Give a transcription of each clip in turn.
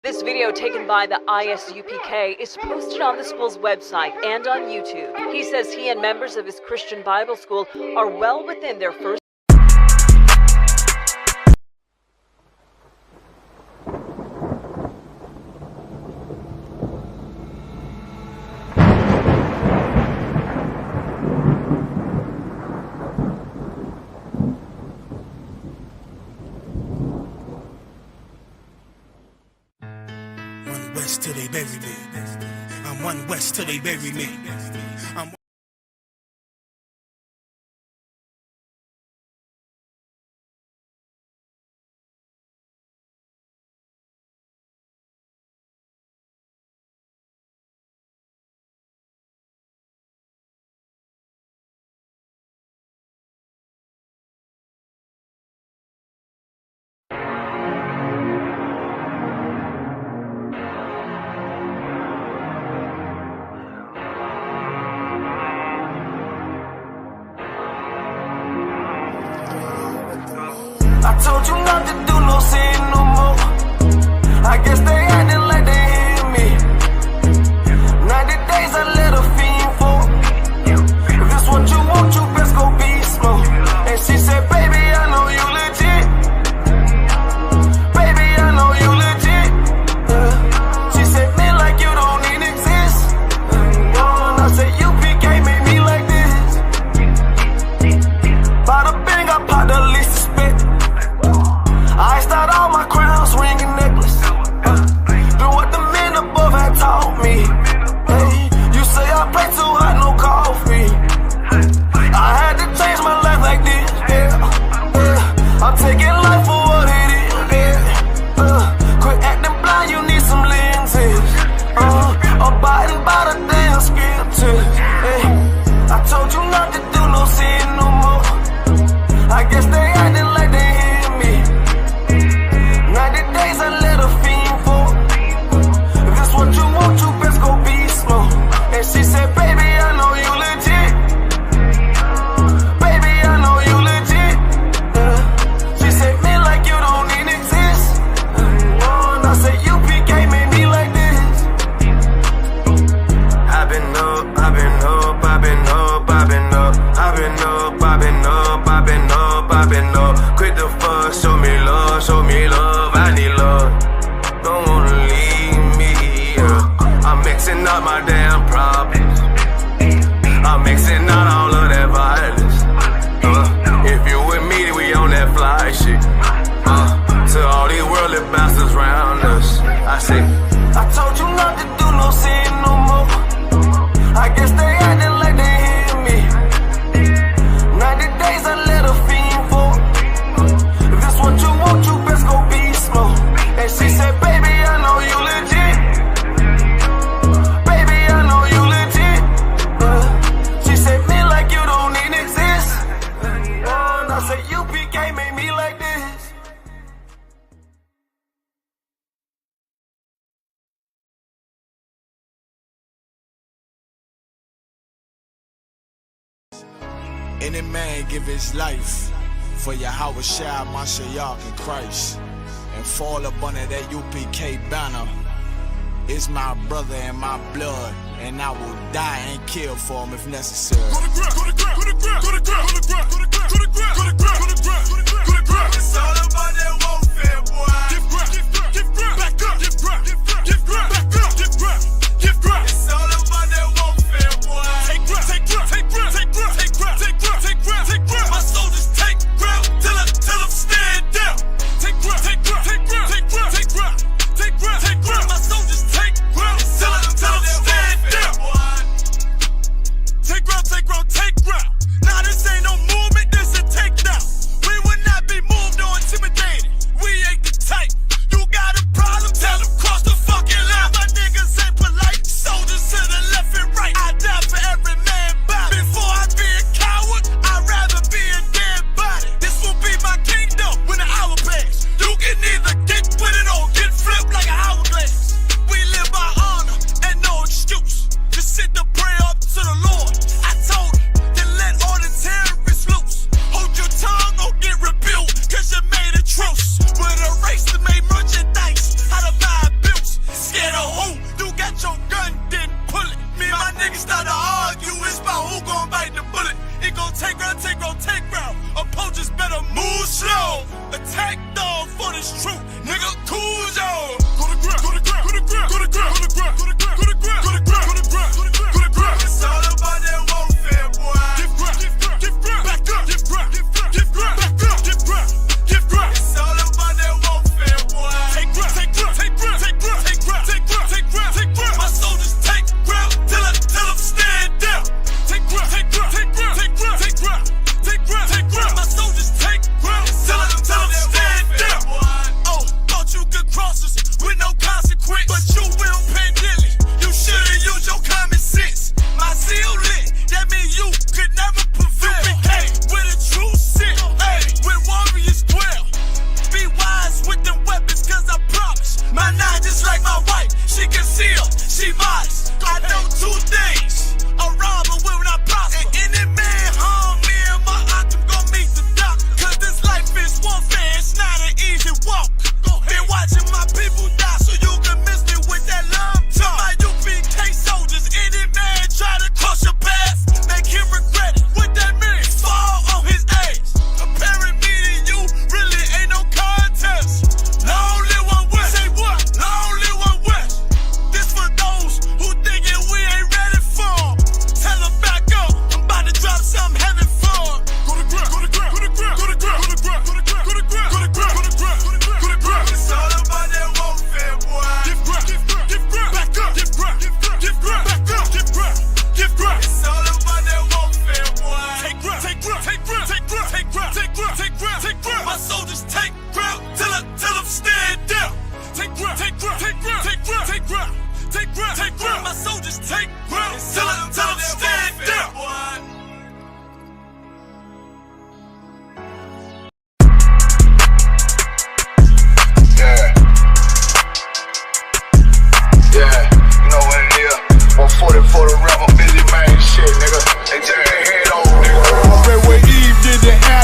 This video taken by the ISUPK is posted on the school's website and on YouTube. He says he and members of his Christian Bible school are well within their first West till they bury me. I'm one West till they bury me. I'm I told you not to do no sin no more. I guess they acting like they hear me. 90 days I let a fiend fall. If this what you want, you best go beast mode. And she said, baby, I know you legit. Baby, I know you legit. She said, man, like you don't even exist. And I said, UPK made me like this. Bada bing, I popped the least suspect. I start all my crowns, ring and necklace. Do what the men above had taught me. Hey, you say I play too hot, no coffee. I had to change my life like this. Yeah. I'm taking life for what it is. Yeah. Quit acting blind, you need some lenses. Abiding by the damn scriptures. Hey. I told you not to do no sin no more. I guess they acting like they hear me. 90 days I let a fiend fall. If this what you want, you best go beast mode. And she said, baby, I know you legit. Baby, I know you legit. She said, man, like you don't even exist. And I said, UPK made me like this. I've been up, I've been up, I've been up, I've been up, I've been up, I've been up, I've been up, I've been up. Quit the fuss, show me love, show me love. I need love. Don't wanna leave me. I'm mixing up my damn problems. I'm mixing out all of that violence. If you with me, we on that fly shit. To all these worldly bastards round us, I say, I told you not to do no sin no more. I guess they acting like they hear me. 90 days I let a fiend fall. If this what you want, you best go beast mode. And she said, baby, I know you legit. Baby, I know you legit. She said, man, like you don't even exist. And I said, UPK made me like this. any man give his life for Yahweh Shai, Mashiach, and Christ, and fall up under that UPK banner. It's my brother and my blood, and I will die and kill for him if necessary. Go to ground, go to ground, go to ground, go to ground, go to ground, go to ground, go to ground, go to ground, go to ground, go to ground. It's all about that warfare, boy. Give ground, give ground, back up, give ground, give ground, back up, give ground, give ground. It's all about that warfare, boy. Take ground, take ground, take ground, take ground, take ground, take ground, take ground, take ground. My soldiers take ground till them stand down. Take ground, take ground, take ground, take ground, take ground, take ground, take ground. My soldiers take ground till them stand down. Take ground, take ground, take ground. Now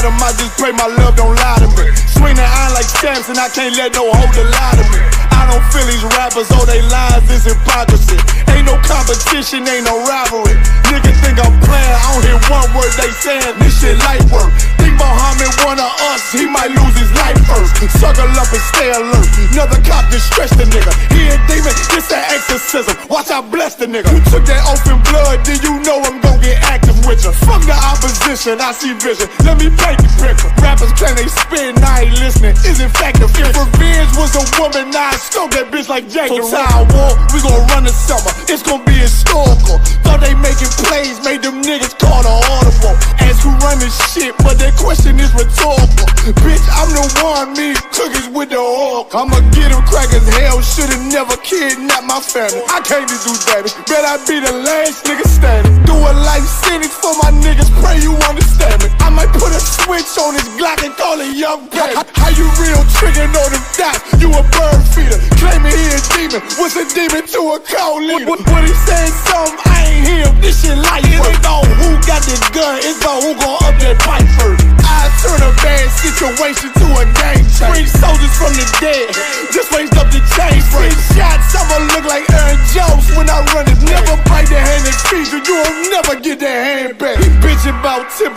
them, I just pray my love don't lie to me. Swing the iron like Samson, I can't let no holder lie to me. I don't feel these rappers, oh they lies is hypocrisy. Ain't no competition, ain't no rivalry. Niggas think I'm playing, I don't hear one word they saying, this shit light work. Think Muhammad one of us, he might lose his life first. Suckle up and stay alert, another cop just stretch the nigga. He a demon, this an exorcism, watch I bless the nigga. You took that oath in blood, then you know I'm gon' get active with you. Fuck the opposition, I see vision, let me paint the picture. Rappers claim they spit, I ain't listening, is in fact the fear. If revenge was a woman, now I stroke that bitch like Jake. So Tower War, we gon' run the summer, it's gon' be historical. Thought they making plays, made them niggas call the audible. Ask who run this shit, but that question is rhetorical. Bitch, I'm the one, me cookies with the oil. I'ma get them crackers, hell, should've never kidnapped my family. I can't do that, bet I be the last nigga standing. Do a life sentence for my niggas, pray you understand me. I might put a switch on this Glock and call it young baby. How you real trigger on them dots? You a bird feeder, claiming he a demon. What's a demon to a cold leader? What he saying something, I ain't hear him, this shit light. It ain't on who got the gun, it's on who gon' up that pipe first. I turn a bad situation to a game changer. Bring soldiers from the dead, just raised up the chain. Free shots, I'ma look like Aaron Jones when I run it. Never bite the hand that feeds you, you'll never get that hand back. He bitch about 10%,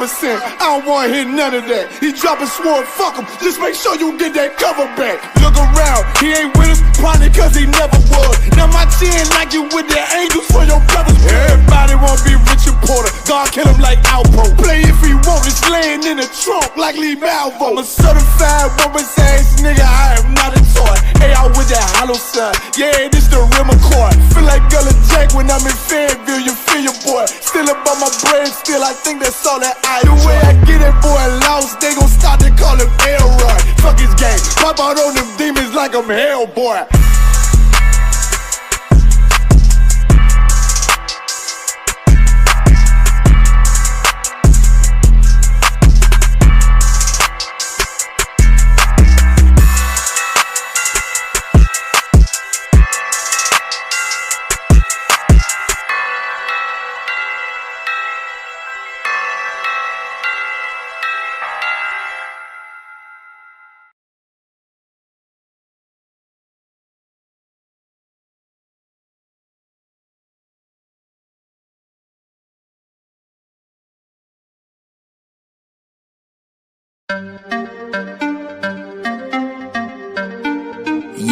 I don't wanna hear none of that. He dropping sword, fuck him, just make sure you get that cover back. Look around, he ain't with us, probably cause he never was. Now my chin like you with the angels for your brothers. Everybody wanna be Richard Porter, God kill him like Alpo. Play if he want, it's laying in the trunk like Lee Malvo. I'm a certified woman's ass nigga, I am not a toy. Hey, out with that hollow side, yeah, this the rim accord. Feel like Gullah Jack when I'm in Fayetteville, you feel your boy. Still about my brain, still I think that's all that I do. The way I get it, boy, lost, they gon' start to call him Elroy. Fuck his game, pop out on them demons like I'm Hellboy.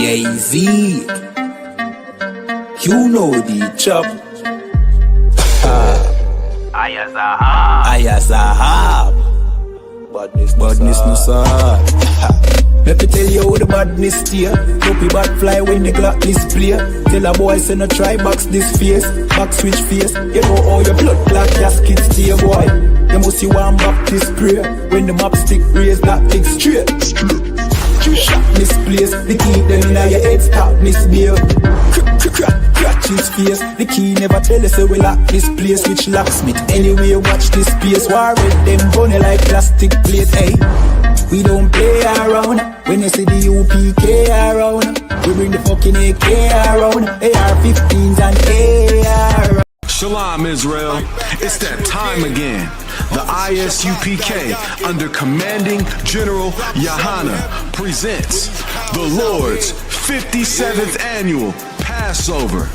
Jay-Z, you know the chop. Ayazahab, badness no sir. Let me tell you how the badness steer. Dopey bad fly when the clock display. Tell a boy say no try box this face, back switch face. You know how your blood clot casket stay, boy. You must see one back this prayer. When the map stick raise that big straight. Shot misplaced, the key them in your head stop misbehaved. Crack his face, the key never tell us so we lock this place. Which locksmith, anyway watch this space. War with them bunny like plastic plate, hey. We don't play around, when you see the UPK around. We bring the fucking AK around, AR-15s and AR. Shalom Israel, it's that time again. The ISUPK under Commanding General Yahana presents the Lord's 57th Annual Passover.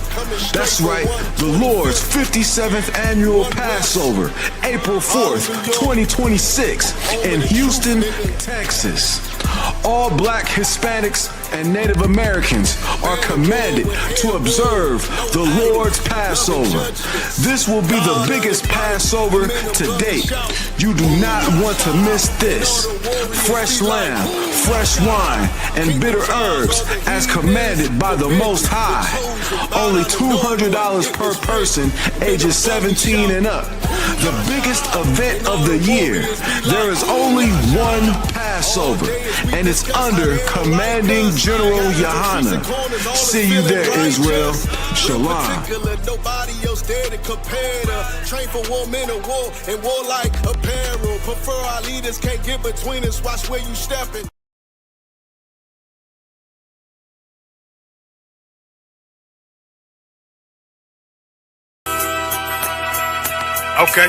That's right, the Lord's 57th Annual Passover, April 4th, 2026 in Houston, Texas. All black Hispanics and Native Americans are commanded to observe the Lord's Passover. This will be the biggest Passover to date. You do not want to miss this. Fresh lamb, fresh wine, and bitter herbs as commanded by the Most High. Only $200 per person, ages 17 and up. The biggest event of the year. There is only one Passover, and it's under Commanding General Yahana. See you there, Israel. Shalom. Nobody else there to compare to. Train for war, men of war, and war like apparel. Prefer our leaders, can't get between us. Watch where you stepping. Okay.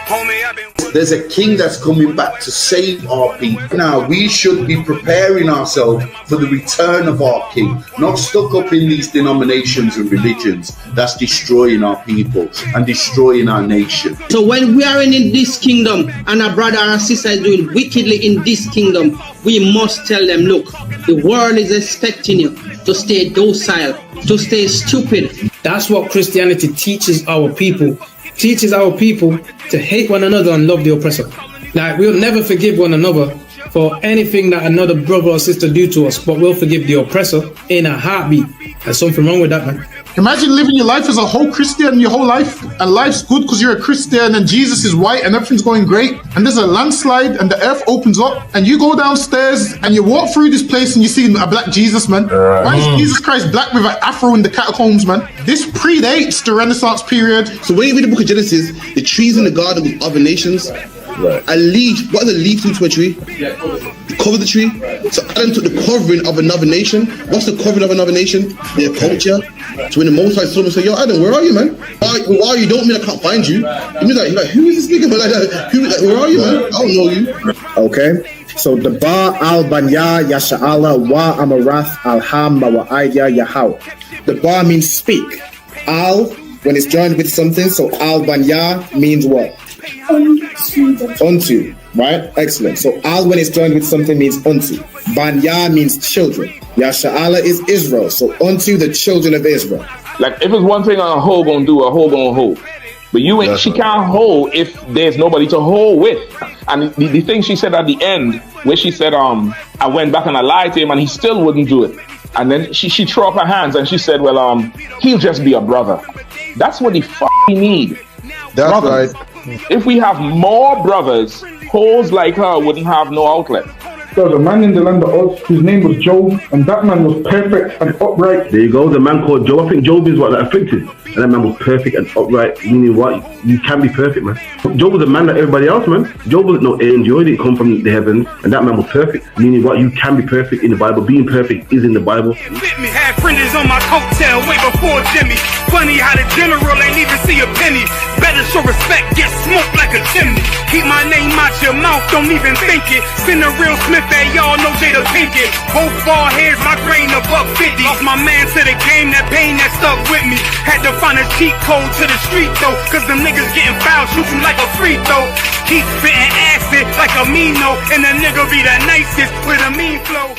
Homie, I've been There's a king that's coming back to save our people. Now, we should be preparing ourselves for the return of our king, not stuck up in these denominations and religions that's destroying our people and destroying our nation. So when we are in this kingdom and a brother or a sister is doing wickedly in this kingdom, we must tell them, look, the world is expecting you to stay docile, to stay stupid. That's what Christianity teaches our people. Teaches our people to hate one another and love the oppressor. Like, we'll never forgive one another for anything that another brother or sister do to us, but we'll forgive the oppressor in a heartbeat. There's something wrong with that, man. Imagine living your life as a whole Christian your whole life, and life's good because you're a Christian and Jesus is white and everything's going great, and there's a landslide and the earth opens up and you go downstairs and you walk through this place and you see a black Jesus, man. Why is Jesus Christ black with an afro in the catacombs, man? This predates the Renaissance period. So when you read the book of Genesis, the trees in the garden with other nations, a leaf, what does a leaf do to a tree? Cover the tree. So Adam took the covering of another nation. What's the covering of another nation? Their culture. So when the Most High saw him and said, yo, Adam, where are you, man? Why you don't mean I can't find you? He was like, who is this nigga? Where are you, man? I don't know you. Okay. So the Ba al Banya Yasha'ala wa Amarath Alham wa Aidya Yahau. The Ba means speak. Al, when it's joined with something, so Al Banya means what? Unto, right? Excellent. So al when it's joined with something means unto. Banya means children. Yasha'ala is Israel. So unto the children of Israel. Like if it's one thing a hoe gonna do, a hoe gonna hold. But you ain't. She can't hold if there's nobody to hold with. And the thing she said at the end, where she said, I went back and I lied to him, and he still wouldn't do it. And then she threw up her hands and she said, well, he'll just be a brother. That's what he need. That's brothers. Right. If we have more brothers, hoes like her wouldn't have no outlet. There was a man in the land of Oz, his name was Job, and that man was perfect and upright. There you go, the man called Job. I think Job is what, that afflicted. And that man was perfect and upright, meaning what? You can be perfect, man. Job was a man like everybody else, man. Job wasn't no angel, he didn't come from the heavens, and that man was perfect, meaning what? You can be perfect in the Bible. Being perfect is in the Bible. Fit me, had fringes on my coattail way before Jimmy. Funny how the general ain't even see a penny. Better show respect, get smoked like a chimney. Keep my name out your mouth, don't even think it. Send a real Smith, hey, y'all know Jada Pinkett. Both ball heads, my grain above 50. Lost my man to the game, that pain that stuck with me. Had to find a cheat code to the street though, cause them niggas getting foul, shoot you like a free throw. Keep spitting acid like a Mino, and the nigga be the nicest with a mean flow.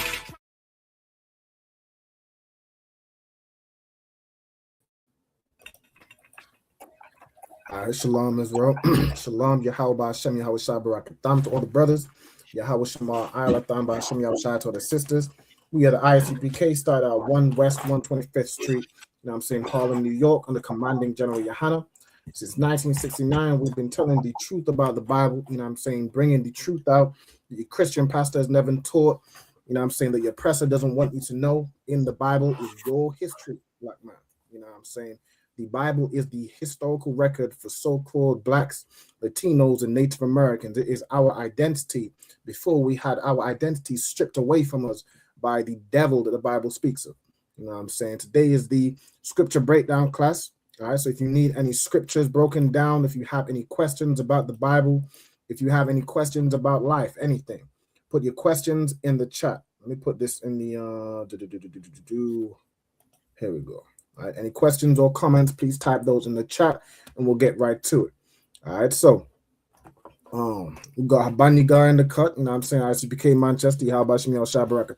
Shalom Israel. Shalom Yahweh Hashem Yahweh Shai Barakatam to all the brothers. Yahweh Shema Ayalatam by Hashem Yahweh Shai to all the sisters. We are the ISUPK, started at 1 West 125th Street, you know what I'm saying, Harlem, New York, under commanding General Yohana. Since 1969, we've been telling the truth about the Bible, you know what I'm saying, bringing the truth out that your Christian pastor has never taught, you know what I'm saying, that your oppressor doesn't want you to know. In the Bible is your history, black man, you know what I'm saying. The Bible is the historical record for so-called blacks, Latinos, and Native Americans. It is our identity before we had our identity stripped away from us by the devil that the Bible speaks of. You know what I'm saying? Today is the scripture breakdown class. All right, so if you need any scriptures broken down, if you have any questions about the Bible, if you have any questions about life, anything, put your questions in the chat. Let me put this in the here we go. All right, any questions or comments, please type those in the chat and we'll get right to it. All right, so we got Habani guy in the cut, you know what I'm saying? ICPK Manchester, how about Shemiyah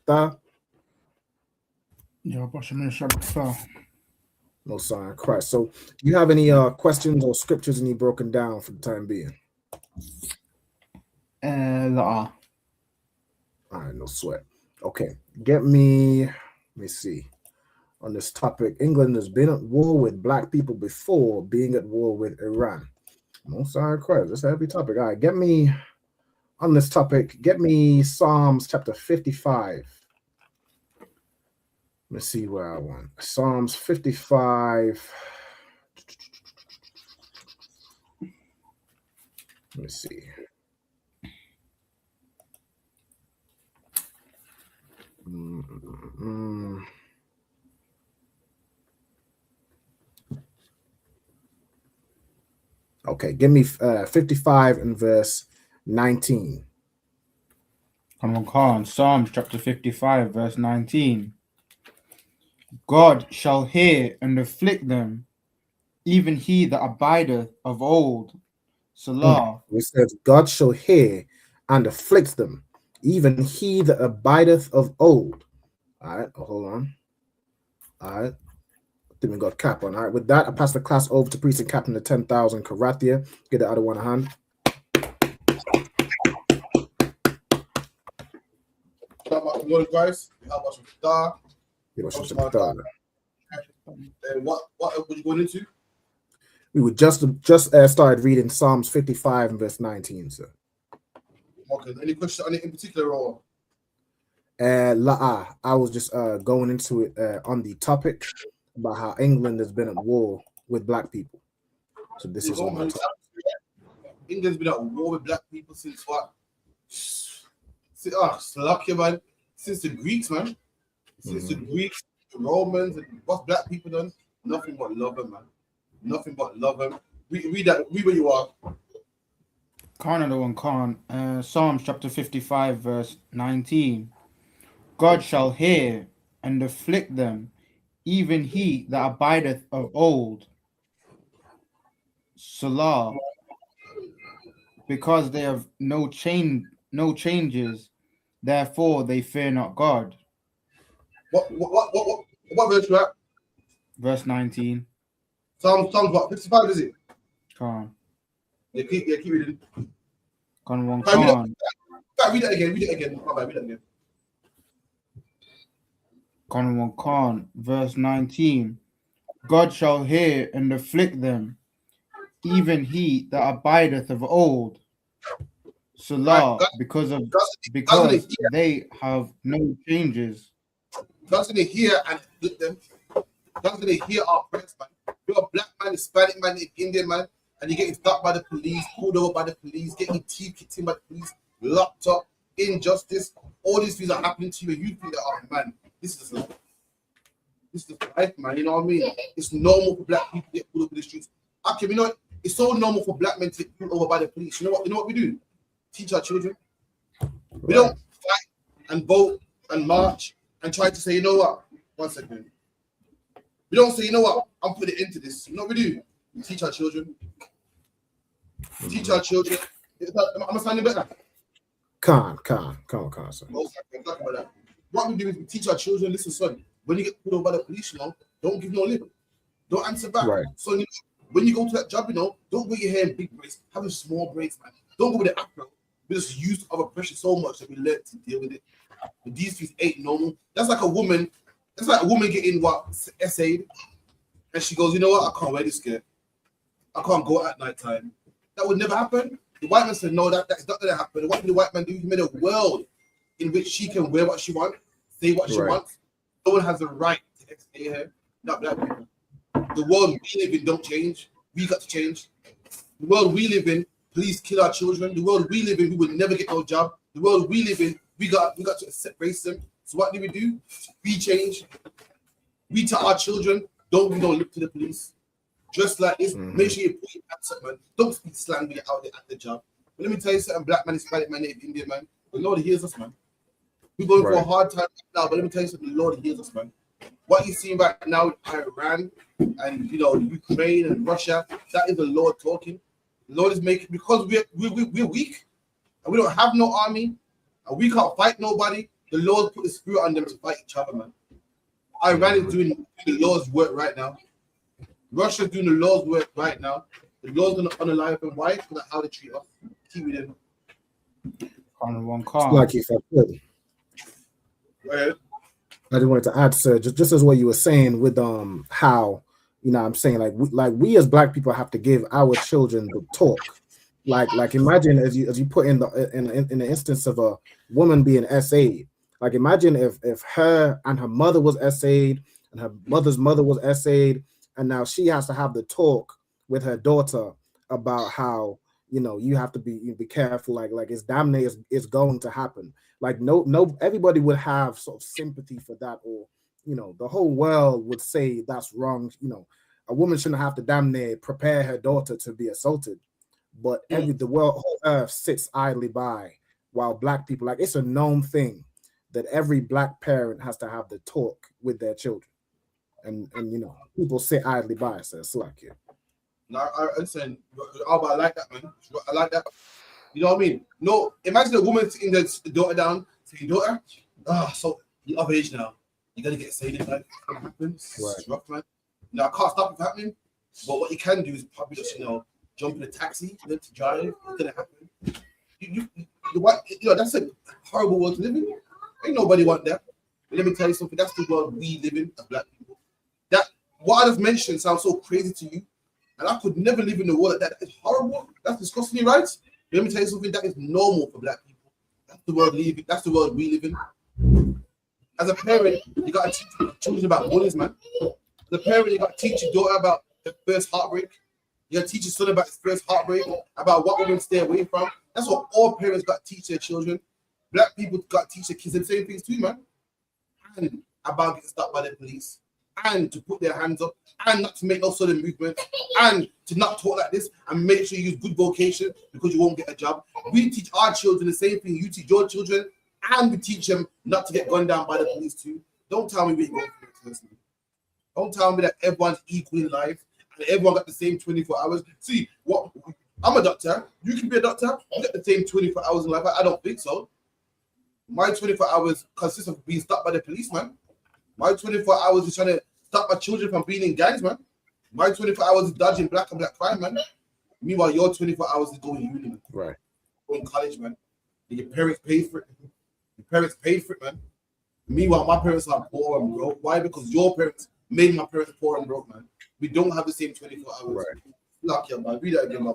Shabarakata? No sign of Christ. So do you have any questions or scriptures you need broken down for the time being? All right, no sweat. Okay, let me see. On this topic, England has been at war with black people before being at war with Iran. No sign of Christ. That's a heavy topic. All right, get me on this topic. Get me Psalms chapter 55. Let's see where I want. Psalms 55. Let me see. Okay, give me 55 and verse 19. Come on, Psalms chapter 55, verse 19. God shall hear and afflict them, even he that abideth of old. Salah. It says, God shall hear and afflict them, even he that abideth of old. All right, hold on. All right. I think we got cap on. All right, with that, I pass the class over to Priest and Captain of 10,000 Karathia. Get the other one a hand. Good guys. How much star? And what were you going into? We would just started reading Psalms 55 and verse 19, sir. Okay. Any question on it in particular, or? I was just going into it on the topic about how England has been at war with black people. So this is on my topic. England's been at war with black people since what? Slovakia, man. Since the Greeks, man. Since the Greeks, the Romans, and what's black people done? Nothing but love them, man. Nothing but love them. Read that. Read where you are. Psalms chapter 55, verse 19. God shall hear and afflict them, even he that abideth of old. Salah. Because they have no changes, therefore they fear not God. What verse you at? Verse 19. Psalms what? 55 is it? Come on. Yeah, keep reading. Read it again. Read it again. Read it again. Verse 19. God shall hear and afflict them, even he that abideth of old. Salah, because they have no changes. God's gonna hear and afflict them. God's gonna hear our prayers, man. You're a black man, Hispanic man, Indian man, and you're getting stopped by the police, pulled over by the police, getting your teeth kicked in by the police, locked up, injustice. All these things are happening to you, and you think that, oh man, this is life. This is life, man. You know what I mean? It's normal for black people to get pulled over the streets. Okay, you know what? It's so normal for black men to get pulled over by the police. You know what we do? Teach our children. We don't fight and vote and march and try to say, you know what? 1 second. We don't say, you know what? I'm putting it into this. You know what we do? We teach our children. Teach our children. Am I sounding better? Con, sir. What we do is we teach our children, listen, son, when you get pulled over by the police, you know, don't give no lip. Don't answer back. Right. So you know, when you go to that job, you know, don't wear your hair in big braids. Have a small braids, man. Don't go with the afro. We just used our pressure so much that we learn to deal with it. But these things ain't normal. That's like a woman getting essayed, and she goes, you know what? I can't wear this skirt. I can't go out at night time. That would never happen. The white man said, no, that's not going to happen. What did the white man do? He made a world in which she can wear what she wants, say what she wants. No one has the right to essay her, not black people. The world we live in don't change. We got to change. The world we live in, police kill our children. The world we live in, we will never get no job. The world we live in, we got to accept racism. So what do? We change. We tell our children, don't give no lip to the police. Dress like this. Make sure you put your pants up, man. Don't speak slang when you're out there at the job. But let me tell you something, black man, Hispanic man, Native Indian man. The Lord hears us, man. We're going for a hard time now, but let me tell you something, the Lord hears us, man. What you see right now with Iran and Ukraine and Russia, that is the Lord talking. The Lord is making, because we're weak and we don't have no army and we can't fight nobody. The Lord put the spirit on them to fight each other, man. Iran is doing the Lord's work right now. Russia is doing the Lord's work right now. The Lord's going to honor life and why? Because that's how they treat us. Keep it in. Like if I could. Go ahead. I just wanted to add, sir, just as what you were saying with how, you know, I'm saying like we as black people have to give our children the talk. Like imagine as you put in the instance of a woman being essayed. Like imagine if her and her mother was essayed and her mother's mother was essayed, and now she has to have the talk with her daughter about how, you know, you have to be careful. Like it's damn near it's going to happen. Like no, everybody would have sort of sympathy for that, or you know, the whole world would say that's wrong. You know, a woman shouldn't have to damn near prepare her daughter to be assaulted. But the whole earth sits idly by while black people, like, it's a known thing that every black parent has to have the talk with their children. And you know, people sit idly by, so it's like you. No, I listen, I like that, man. I like that. You know what I mean? No, imagine a woman sitting their daughter down, saying, daughter, so you're of age now. You're gonna get saved in life. It's gonna happen. It's rough, man. You know, I can't stop it happening. But what you can do is probably just, you know, jump in a taxi, learn to drive. It's gonna happen. You know, that's a horrible world to live in. Ain't nobody want that. But let me tell you something. That's the world we live in as black people. That what I just mentioned sounds so crazy to you, and I could never live in a world like that. It's horrible. That's disgusting, right? But let me tell you something. That is normal for black people. That's the world we live in. That's the world we live in. As a parent, you gotta teach your children about bullies, man. As a parent, you gotta teach your daughter about the first heartbreak. You gotta teach your son about his first heartbreak, about what women stay away from. That's what all parents got to teach their children. Black people got to teach their kids the same things too, man. And about getting stopped by the police, and to put their hands up, and not to make no sudden movement, and to not talk like this, and make sure you use good vocation because you won't get a job. We teach our children the same thing you teach your children, and we teach them not to get gunned down by the police too. Don't tell me we ain't going for it. Don't tell me that everyone's equal in life and everyone got the same 24 hours. See, what I'm a doctor. You can be a doctor. You get the same 24 hours in life. I don't think so. My 24 hours consists of being stopped by the police, man. My 24 hours is trying to stop my children from being in gangs, man. My 24 hours is dodging black and black crime, man. Meanwhile, your 24 hours is going to uni, man. Right. Going to college, man. And your parents paid for it. Your parents paid for it, man. Meanwhile, my parents are poor and broke. Why? Because your parents made my parents poor and broke, man. We don't have the same 24 hours. Right. Lucky, man. Read that again, man.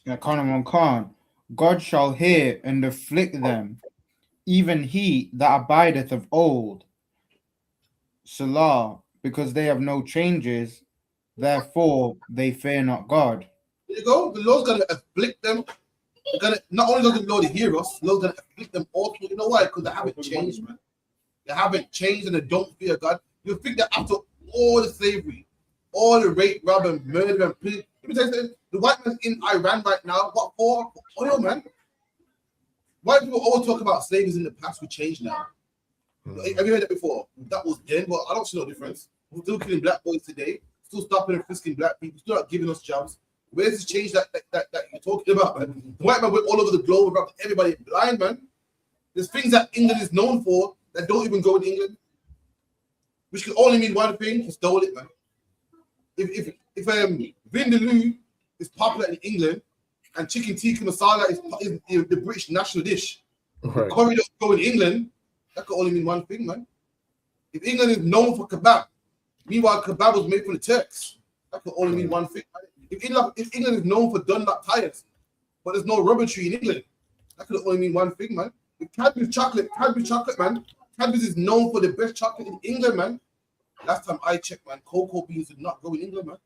The Khan, God shall hear and afflict them, even he that abideth of old. Salah, because they have no changes, therefore they fear not God. There you go. The Lord's gonna afflict them. Not only does the Lord hear us, the Lord's gonna afflict them all. You know why? Because they haven't changed, man. They haven't changed and they don't fear God. You think that after all the slavery, all the rape, rob, and murder, and pillage, let me tell you something, the white man's in Iran right now. What for? For oil, man. White people always talk about slavery in the past. We changed now. Have you heard that before? That was then. Well, I don't see no difference. We're still killing black boys today. Still stopping and frisking black people. Still not giving us jobs. Where's the change that you're talking about, man? The white man went all over the globe, about everybody blind, man. There's things that England is known for that don't even go in England, which can only mean one thing: he stole it, man. If Vindaloo is popular in England and chicken tikka masala is the British national dish, right. Curry don't go in England, that can only mean one thing, man. If England is known for kebab, meanwhile kebab was made for the Turks, that can only mean one thing. If England is known for Dunlop tires, but there's no rubber tree in England, that could only mean one thing, man. If Cadbury's chocolate, man. Cadbury's is known for the best chocolate in England, man. Last time I checked, man, cocoa beans did not go in England, man.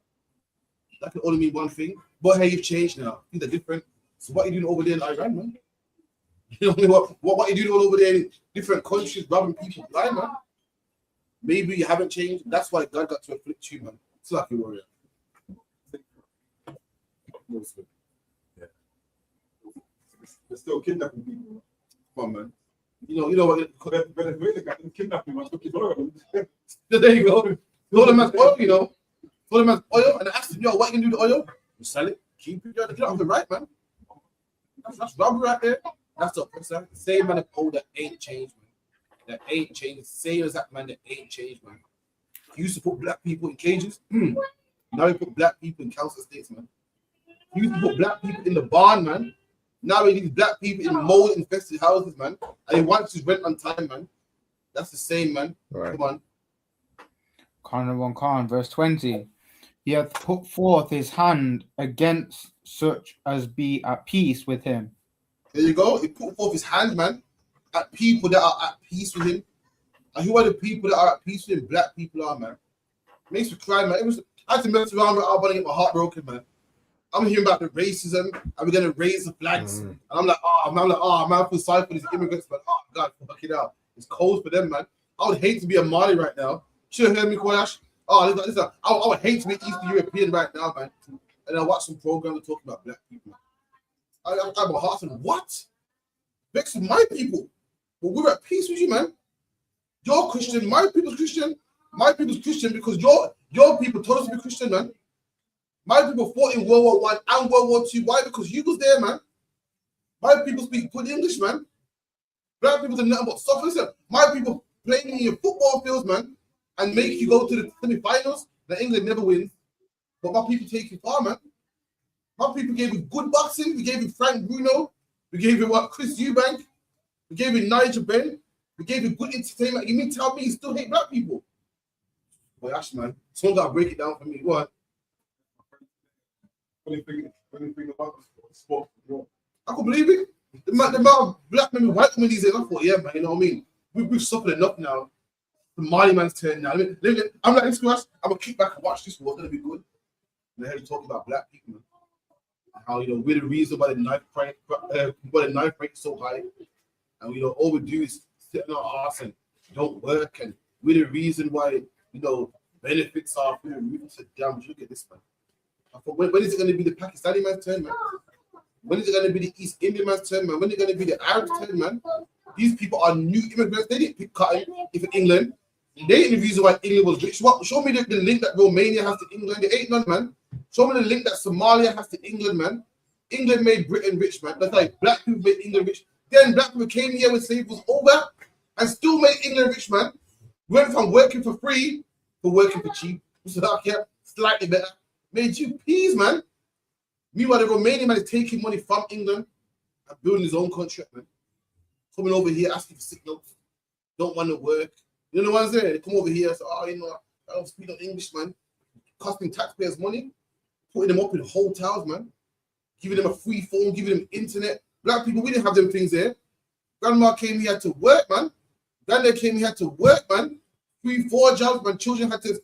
That could only mean one thing. But hey, you've changed now. Things are different. So what are you doing over there in Iran, man? You know what are you doing all over there in different countries, robbing people blind, man? Maybe you haven't changed. That's why God got to afflict you, man. It's like a warrior. Yeah. They're still kidnapping people. Come on, man. You know what? Venezuela got them kidnapping. There you go. All the man's oil, you know. All the man's oil, and I asked him, yo, what you gonna do with the oil? You sell it, keep it, get off the right, man. That's robbery right there. That's the same man of old that ain't changed, man. That ain't changed. Same as that man that ain't changed, man. He used to put black people in cages. Now he put black people in council estates, man. He used to put black people in the barn, man. Now he leaves black people in mold-infested houses, man. And he wants his rent on time, man. That's the same, man. Right. Come on. Khan, verse 20. He hath put forth his hand against such as be at peace with him. There you go. He put forth his hand, man, at people that are at peace with him. And who are the people that are at peace with him? Black people are, man. Makes me cry, man. I had to mess around with Albany and get my heart broken, man. I'm hearing about the racism, and we're gonna raise the flags. And I'm like, man, I feel sorry for these immigrants, but oh God, fuck it out. It's cold for them, man. I would hate to be a Mali right now. Should have heard me, Koyash. Oh, listen, I would hate to be Eastern European right now, man. And I watch some programs talking about black people. I'm a heart and what? Vex my people. But we're at peace with you, man. You're Christian, my people's Christian. My people's Christian because your people told us to be Christian, man. My people fought in World War I and World War II. Why? Because you was there, man. My people speak good English, man. Black people do nothing but stuff. Listen, my people playing in your football fields, man, and make you go to the semi-finals that England never wins. But my people take you far, man. My people gave you good boxing. We gave you Frank Bruno. We gave you Chris Eubank. We gave you Nigel Benn. We gave you good entertainment. You mean tell me you still hate black people? Boy, Ash, man. Someone got to break it down for me. Go on. Funny thing about the sport. I could believe it. The amount of black men and white women these days, I thought, yeah, man, you know what I mean? We've suffered enough now. The Mali man's turn now. I'm like, this class, I'm going to kick back and watch this war. It's going to be good. And they're talking about black people, man. How, you know, we're the reason why the knife rate is so high. And, you know, all we do is sit in our ass and don't work. And we're the reason why, you know, benefits are through the roof. So, damn, look at this, man. I thought, when is it going to be the Pakistani man's turn, man? When is it going to be the East Indian man's turn, man? When is it going to be the Arab's turn, man? These people are new immigrants. They didn't pick cotton if it's England. They ain't the reason why England was rich. What? Show me the link that Romania has to England. There ain't none, man. Show me the link that Somalia has to England, man. England made Britain rich, man. That's like black people made England rich. Then black people came here when slavery was over and still made England rich, man. Went from working for free to working for cheap. So that, yeah, slightly better. Made you peas, man. Meanwhile, the Romanian man is taking money from England and building his own country, man. Coming over here asking for signals. Don't want to work. You know the ones there? They come over here and say, oh, you know, I don't speak no English, man. Costing taxpayers money. Putting them up in hotels, man. Giving them a free phone, giving them internet. Black people, we didn't have them things there. Grandma came here to work, man. Granddad came here to work, man. 3-4 jobs, man. Children had to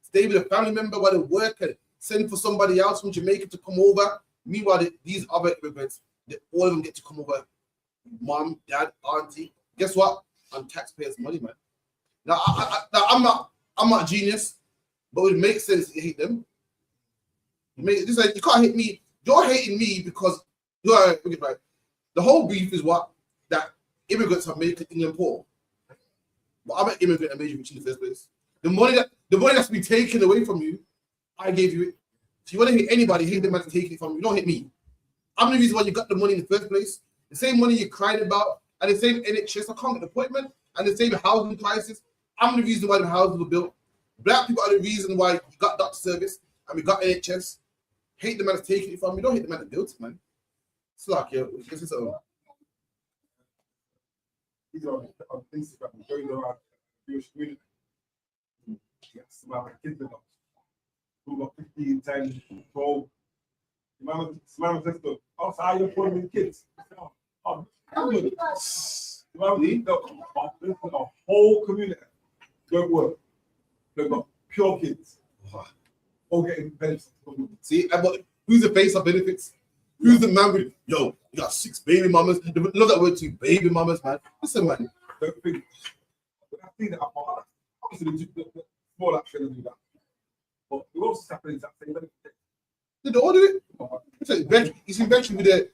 stay with a family member while they work and send for somebody else from Jamaica to come over. Meanwhile, these other immigrants, all of them get to come over. Mom, dad, auntie. Guess what? On taxpayers' money, man. Now, I'm not a genius, but it makes sense to hate them. Just like you can't hate me. You're hating me because you're right. The whole beef is what that immigrants have made England poor. But I'm an immigrant that made you rich in the first place. The money that's been taken away from you, I gave you it. So you want to hate anybody, hate them that's taking it from you. Don't hate me. I'm the reason why you got the money in the first place. The same money you're crying about, and the same NHS, I can't get an appointment, and the same housing crisis. I'm the reason why the houses were built. Black people are the reason why you got doctor service and we got NHS. Hate the man that's taking it from me. Don't hate the man that built it, man. It's like, yo, this is He's on Instagram, going around Jewish community. Yes, my kids are who got 15, 10, 12. Mama says to oh, so how you putting in kids? Oh, good. A whole community don't work. They've got pure kids. All getting benefits. See, who's the face of benefits? Who's the man with, yo, you got 6 baby mamas. Love that word too, baby mamas, man. Listen, man. Don't think. I think that obviously the small action to do that. But we also happen exactly the same benefit. Did they all do it? He's eventually with a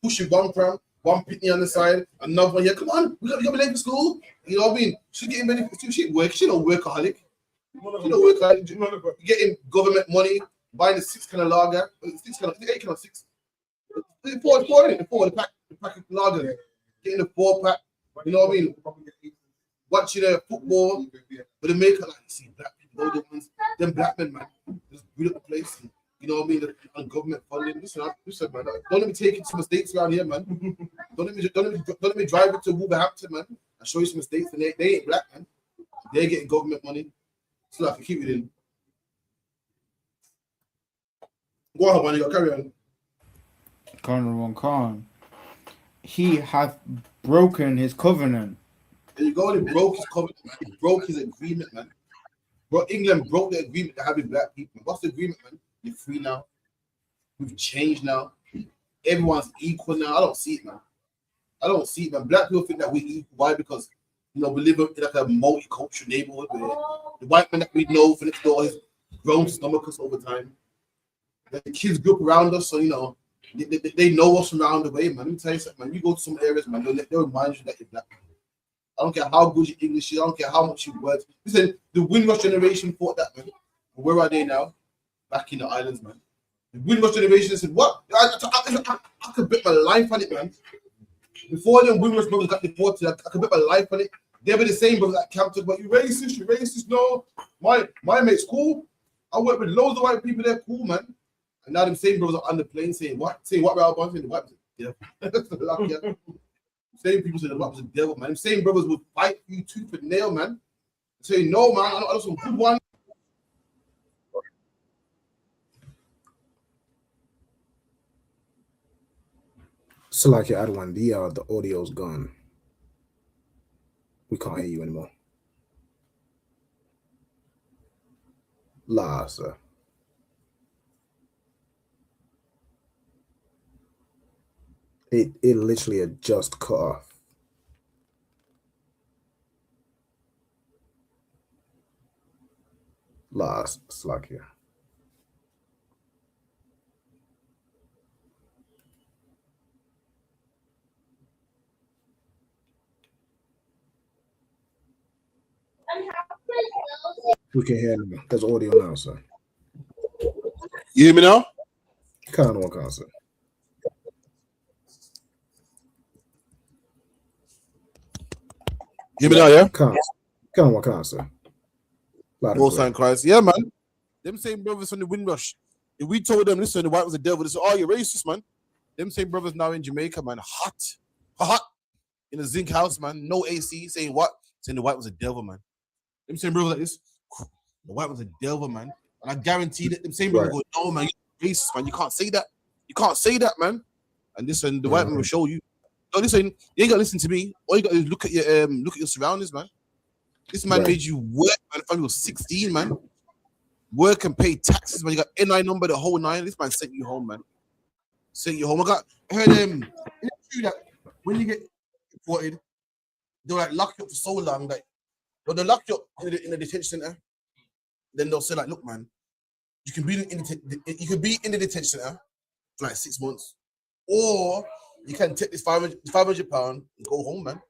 pushing one pram, one pitney on the side, another one here. Come on, we got to be late for school. You know what I mean? She's getting benefits too. She ain't work. She no workaholic. She no workaholic. Getting government money, buying the 6 kind of lager, 8 kind of 6. The pack of lager, getting the 4-pack. You know what I mean? Watching football, but they make it like see black people, them black men, man, just build up the place. And, you know what I mean? On government funding. Listen, man. Don't let me take you to mistakes around here, man. Don't let me drive it to Wolverhampton, man. I show you some mistakes, and they ain't black, man. They're getting government money. So I can keep it in. Go on, man. You got carry on. Khan. He hath broken his covenant. There you go. He broke his covenant, man. He broke his agreement, man. Bro, England broke the agreement to having black people. What's the agreement, man? You're free now. We've changed now. Everyone's equal now. I don't see it, man. I don't see it, man. Black people think that we're equal. Why? Because, you know, we live in like a multicultural neighborhood where the white man that we know for next door has grown to stomach us over time. The kids grew up around us, so, you know, they know us from around the way, man. Let me tell you something, man. You go to some areas, man, they'll remind you that you're black. I don't care how good your English is. I don't care how much you work. Listen, the Windrush generation thought that, man. Where are they now? Back in the islands, man. The Windrush generation said, what? I could bet my life on it, man. Before them Windrush brothers got deported, I could bet my life on it. They were the same brothers that camped up, but you racist, no. My mate's cool. I work with loads of white people, they're cool, man. And now them same brothers are on the plane saying what? Saying what about saying the white was a devil. Same people say the white was a devil, man. Them same brothers would fight you tooth and nail, man. Say no, man, I know some good one. Salaki Adwan, the audio's gone. We can't hear you anymore. La, sir. It literally had just cut off. La, Salakia. We can hear him. There's audio now, sir. You hear me now? Can't on concert. You hear me now, yeah? Can't on concert. Most High Christ. Yeah, man. Them same brothers from the Windrush. If we told them, listen, the white was the devil, they said, oh, you're racist, man. Them same brothers now in Jamaica, man, hot. In a zinc house, man, no AC, saying what? Saying the white was a devil, man. Them same brothers like this, the white was a devil, man. And I guarantee that them same brothers go, no, man, you're racist, man. You can't say that. You can't say that, man. And listen, the white man will show you. No, listen, you ain't got to listen to me. All you got to do is look at your surroundings, man. This man made you work, man, from you was 16, man. Work and pay taxes, man. You got NI number, the whole nine. This man sent you home, man. Sent you home. I heard it's true that when you get deported, they'll like lock you up for so long that they'll lock you up in the detention center. Then they'll say, like, look, man, you can be in the detention center for like 6 months, or you can take this £500 and go home, man.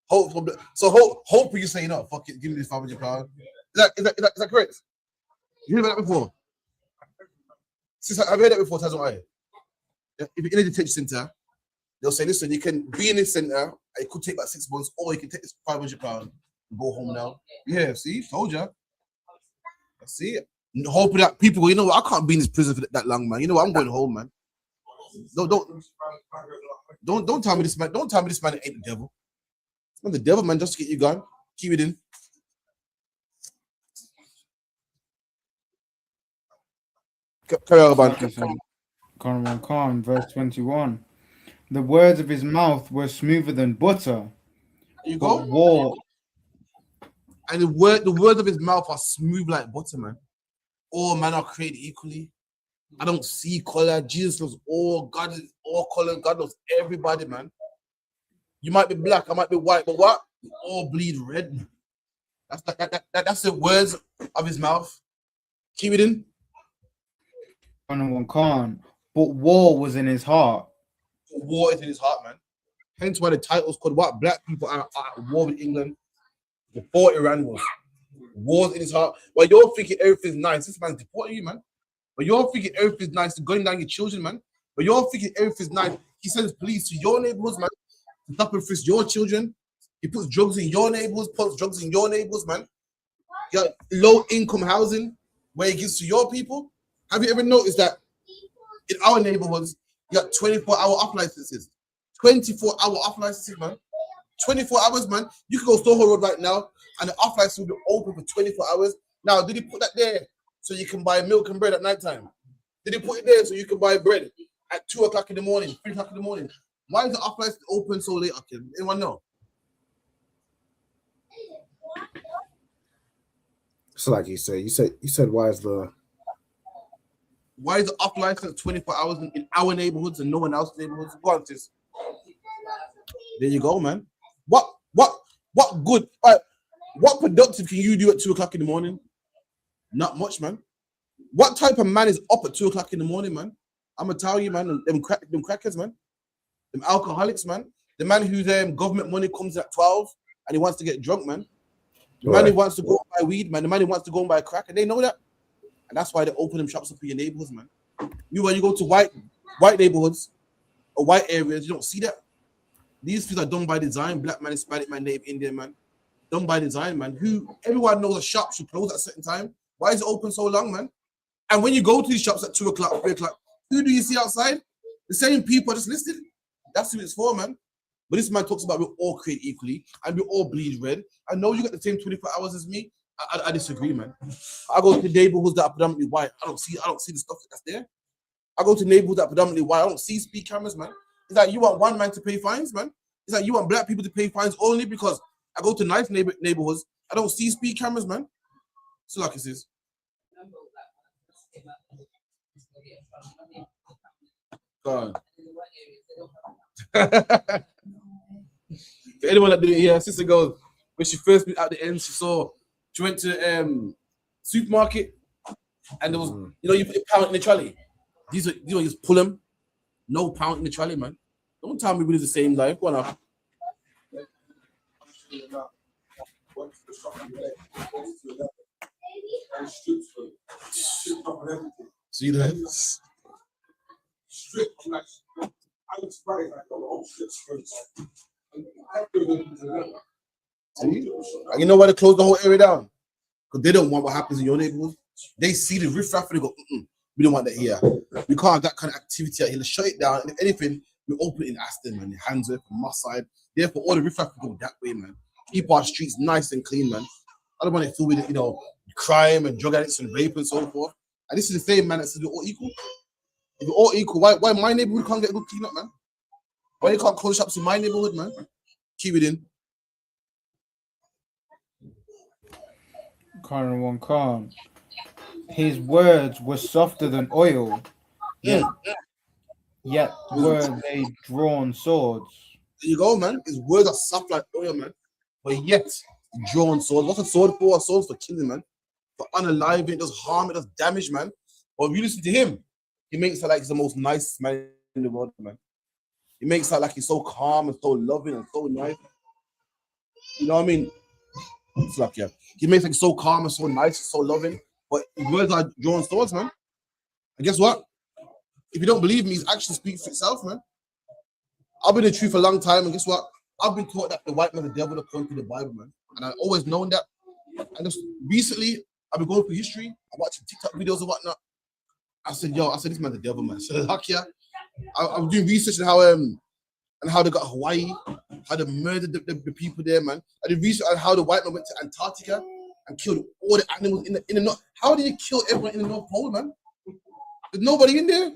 Hopefully you say, no, fuck it, give me this £500. Is that correct? You heard about that before? I've heard that before, Tazon. If you're in a detention center, they'll say, listen, you can be in this center, it could take about 6 months, or you can take this £500 and go home now. Yeah, see, told you. I see it. Hoping that people go, you know what, I can't be in this prison for that long, man. You know what, I'm going home, man. Don't tell me this man. Don't tell me this man ain't the devil. It's not the devil, man. Just to get you gone. Keep it in. Carry on, man. Khan, verse 21. The words of his mouth were smoother than butter. You go. War. And the words of his mouth are smooth like butter, man. All men are created equally. I don't see color. Jesus knows all. God is all color. God knows everybody, man. You might be black, I might be white, but what? We all bleed red. That's the words of his mouth. Keep it in. Khan, but war was in his heart. War is in his heart, man. Hence why the title's called what? Black people are at war with England before Iran was. War's in his heart. Well, you're thinking everything's nice. This man's deporting you, man. But you're thinking everything's nice, going down your children, man. But you're thinking everything's nice. He sends police to your neighborhoods, man, to stop and frisk your children. He puts drugs in your neighborhoods, man. You got low-income housing where he gives to your people. Have you ever noticed that in our neighborhoods, you got 24-hour off licenses? 24-hour off licenses, man. 24 hours, man. You can go Soho Road right now, and the off license will be open for 24 hours. Now, did he put that there so you can buy milk and bread at night time? Did he put it there so you can buy bread at 2 o'clock in the morning, 3 o'clock in the morning? Why is the off license open so late? Okay, anyone know? So like you said, why is the Why is the off license 24 hours in our neighborhoods and no one else's neighborhoods? Go on, sis. There you go, man. What good? What productive can you do at 2 o'clock in the morning? Not much, man. What type of man is up at 2 o'clock in the morning, man? I'm gonna tell you, man. Them crackers, man. Them alcoholics, man. The man whose government money comes at 12 and he wants to get drunk, man. The man who wants to go and buy weed, man. The man who wants to go and buy crack, and they know that. And that's why they open them shops up in your neighborhoods, man. When you go to white neighborhoods or white areas, you don't see that. These things are done by design. Black man, Hispanic man, Native Indian man. Done by design, man. Everyone knows a shop should close at a certain time. Why is it open so long, man? And when you go to these shops at 2 o'clock, 3 o'clock, who do you see outside? The same people just listed. That's who it's for, man. But this man talks about we all create equally and we all bleed red. I know you got the same 24 hours as me. I disagree, man. I go to neighborhoods that are predominantly white. I don't see the stuff that's there. I go to neighborhoods that are predominantly white. I don't see speed cameras, man. It's like you want one man to pay fines, man. It's like you want black people to pay fines only because I go to nice neighborhoods. I don't see speed cameras, man. So like it is. God. For anyone that didn't hear, sister goes, when she first moved out the end, she went to supermarket and there was, you put a pound in the trolley. These just pull them. No pound in the trolley, man. Don't tell me we live the same life. Go on up. See that? You know why they close the whole area down? Because they don't want what happens in your neighborhood. They see the riffraff and they go, we don't want that here. We can't have that kind of activity out here. Let's shut it down. And if anything, we open it in Aston, man, in Handsworth, Moss Side. Therefore, all the riffraff can go that way, man. Keep our streets nice and clean, man. I don't want it filled with, crime and drug addicts and rape and so forth. And this is the same man that says we're all equal. If we're all equal, why my neighborhood can't get a good clean up, man? Why you can't close shops in my neighborhood, man? Keep it in. Khan Khan. His words were softer than oil, yet were they drawn swords. There you go, man. His words are soft like oil, man. But yet, drawn swords. What's a sword for? A sword's for killing, man. For unaliving, it does harm, it does damage, man. But if you listen to him, he makes it like he's the most nice man in the world, man. He makes it like he's so calm and so loving and so nice. You know what I mean? It's like, yeah. He makes it so calm and so nice and so loving. But his words are drawn swords, man. And guess what? If you don't believe me, his actions speak for itself, man. I've been in the truth for a long time, and guess what? I've been taught that the white man is the devil according to the Bible, man. And I've always known that. And just recently, I've been going through history. I'm watching TikTok videos and whatnot. I said, this man's the devil, man. So luck, yeah. I'm doing research on how they got Hawaii, how they murdered the people there, man. I did research on how the white man went to Antarctica and killed all the animals in the North. How did he kill everyone in the North Pole, man? There's nobody in there.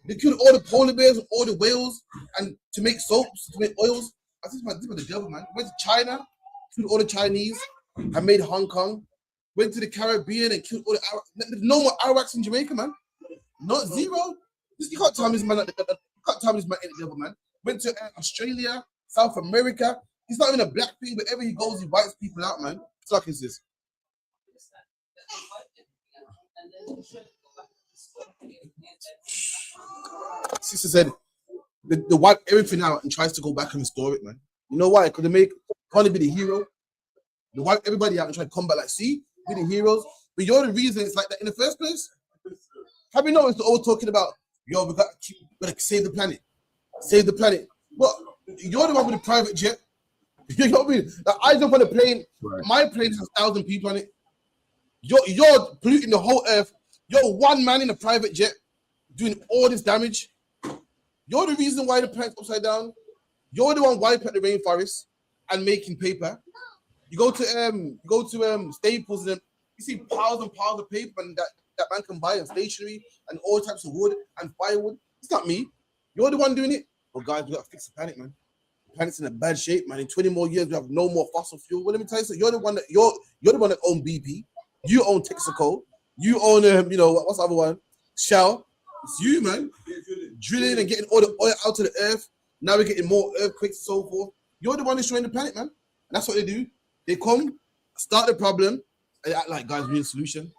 They killed all the polar bears, all the whales, and to make soaps, to make oils. I think this was the devil, man. Went to China, killed all the Chinese, and made Hong Kong. Went to the Caribbean and killed all the Arawaks. There's no more Arawaks in Jamaica, man. Not zero. You can't tell me this man. You can't tell me this man ain't the devil, man. Went to Australia, South America. He's not even a black thing. Wherever he goes, he bites people out, man. What fuck is this? Sister said the wipe everything out and tries to go back and restore it, man. You know why? Because they want to be the hero. They wipe everybody out and try to come back like, see, we're the heroes. But you're the reason it's like that in the first place. Have you noticed they're all talking about, we gotta save the planet. Save the planet. But you're the one with the private jet. You know what I mean? Like, I jump on a plane, right. My plane has 1,000 people on it. You're polluting the whole earth. You're one man in a private jet doing all this damage. You're the reason why the planet's upside down. You're the one wiping out the rainforest and making paper. You go to Staples and you see piles and piles of paper and that man can buy and stationery and all types of wood and firewood. It's not me. You're the one doing it. Well, guys, we gotta fix the planet, man. The planet's in a bad shape, man. In 20 more years, we have no more fossil fuel. Well, let me tell you something. You're the one that own BP. You own Texaco. You own what's the other one? Shell, it's you, man. Drilling and getting all the oil out of the earth. Now we're getting more earthquakes and so forth. You're the one destroying the planet, man. And that's what they do. They come, start the problem, and they act like guys, we need a solution.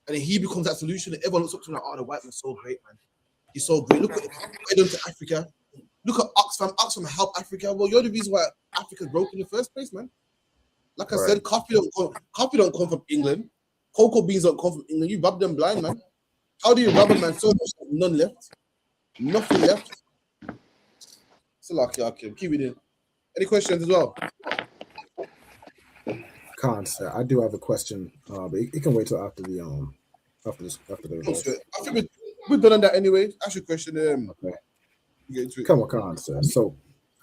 And then he becomes that solution, and everyone looks up to him like, oh, the white man's so great, man. He's so great. Look what he done to Africa. Look at Oxfam. Oxfam help Africa. Well, you're the reason why Africa's broke in the first place, man. Like I said, coffee don't come from England. Cocoa beans don't come from England. You rub them blind, man. How do you rub them, man? So much, none left. Nothing left. It's a lucky, okay. Keep it in. Any questions as well? Khan, sir, I do have a question, but it can wait till after the after the results. I think we've done on that anyway. Ask your question. Okay. Come on, Khan, sir. So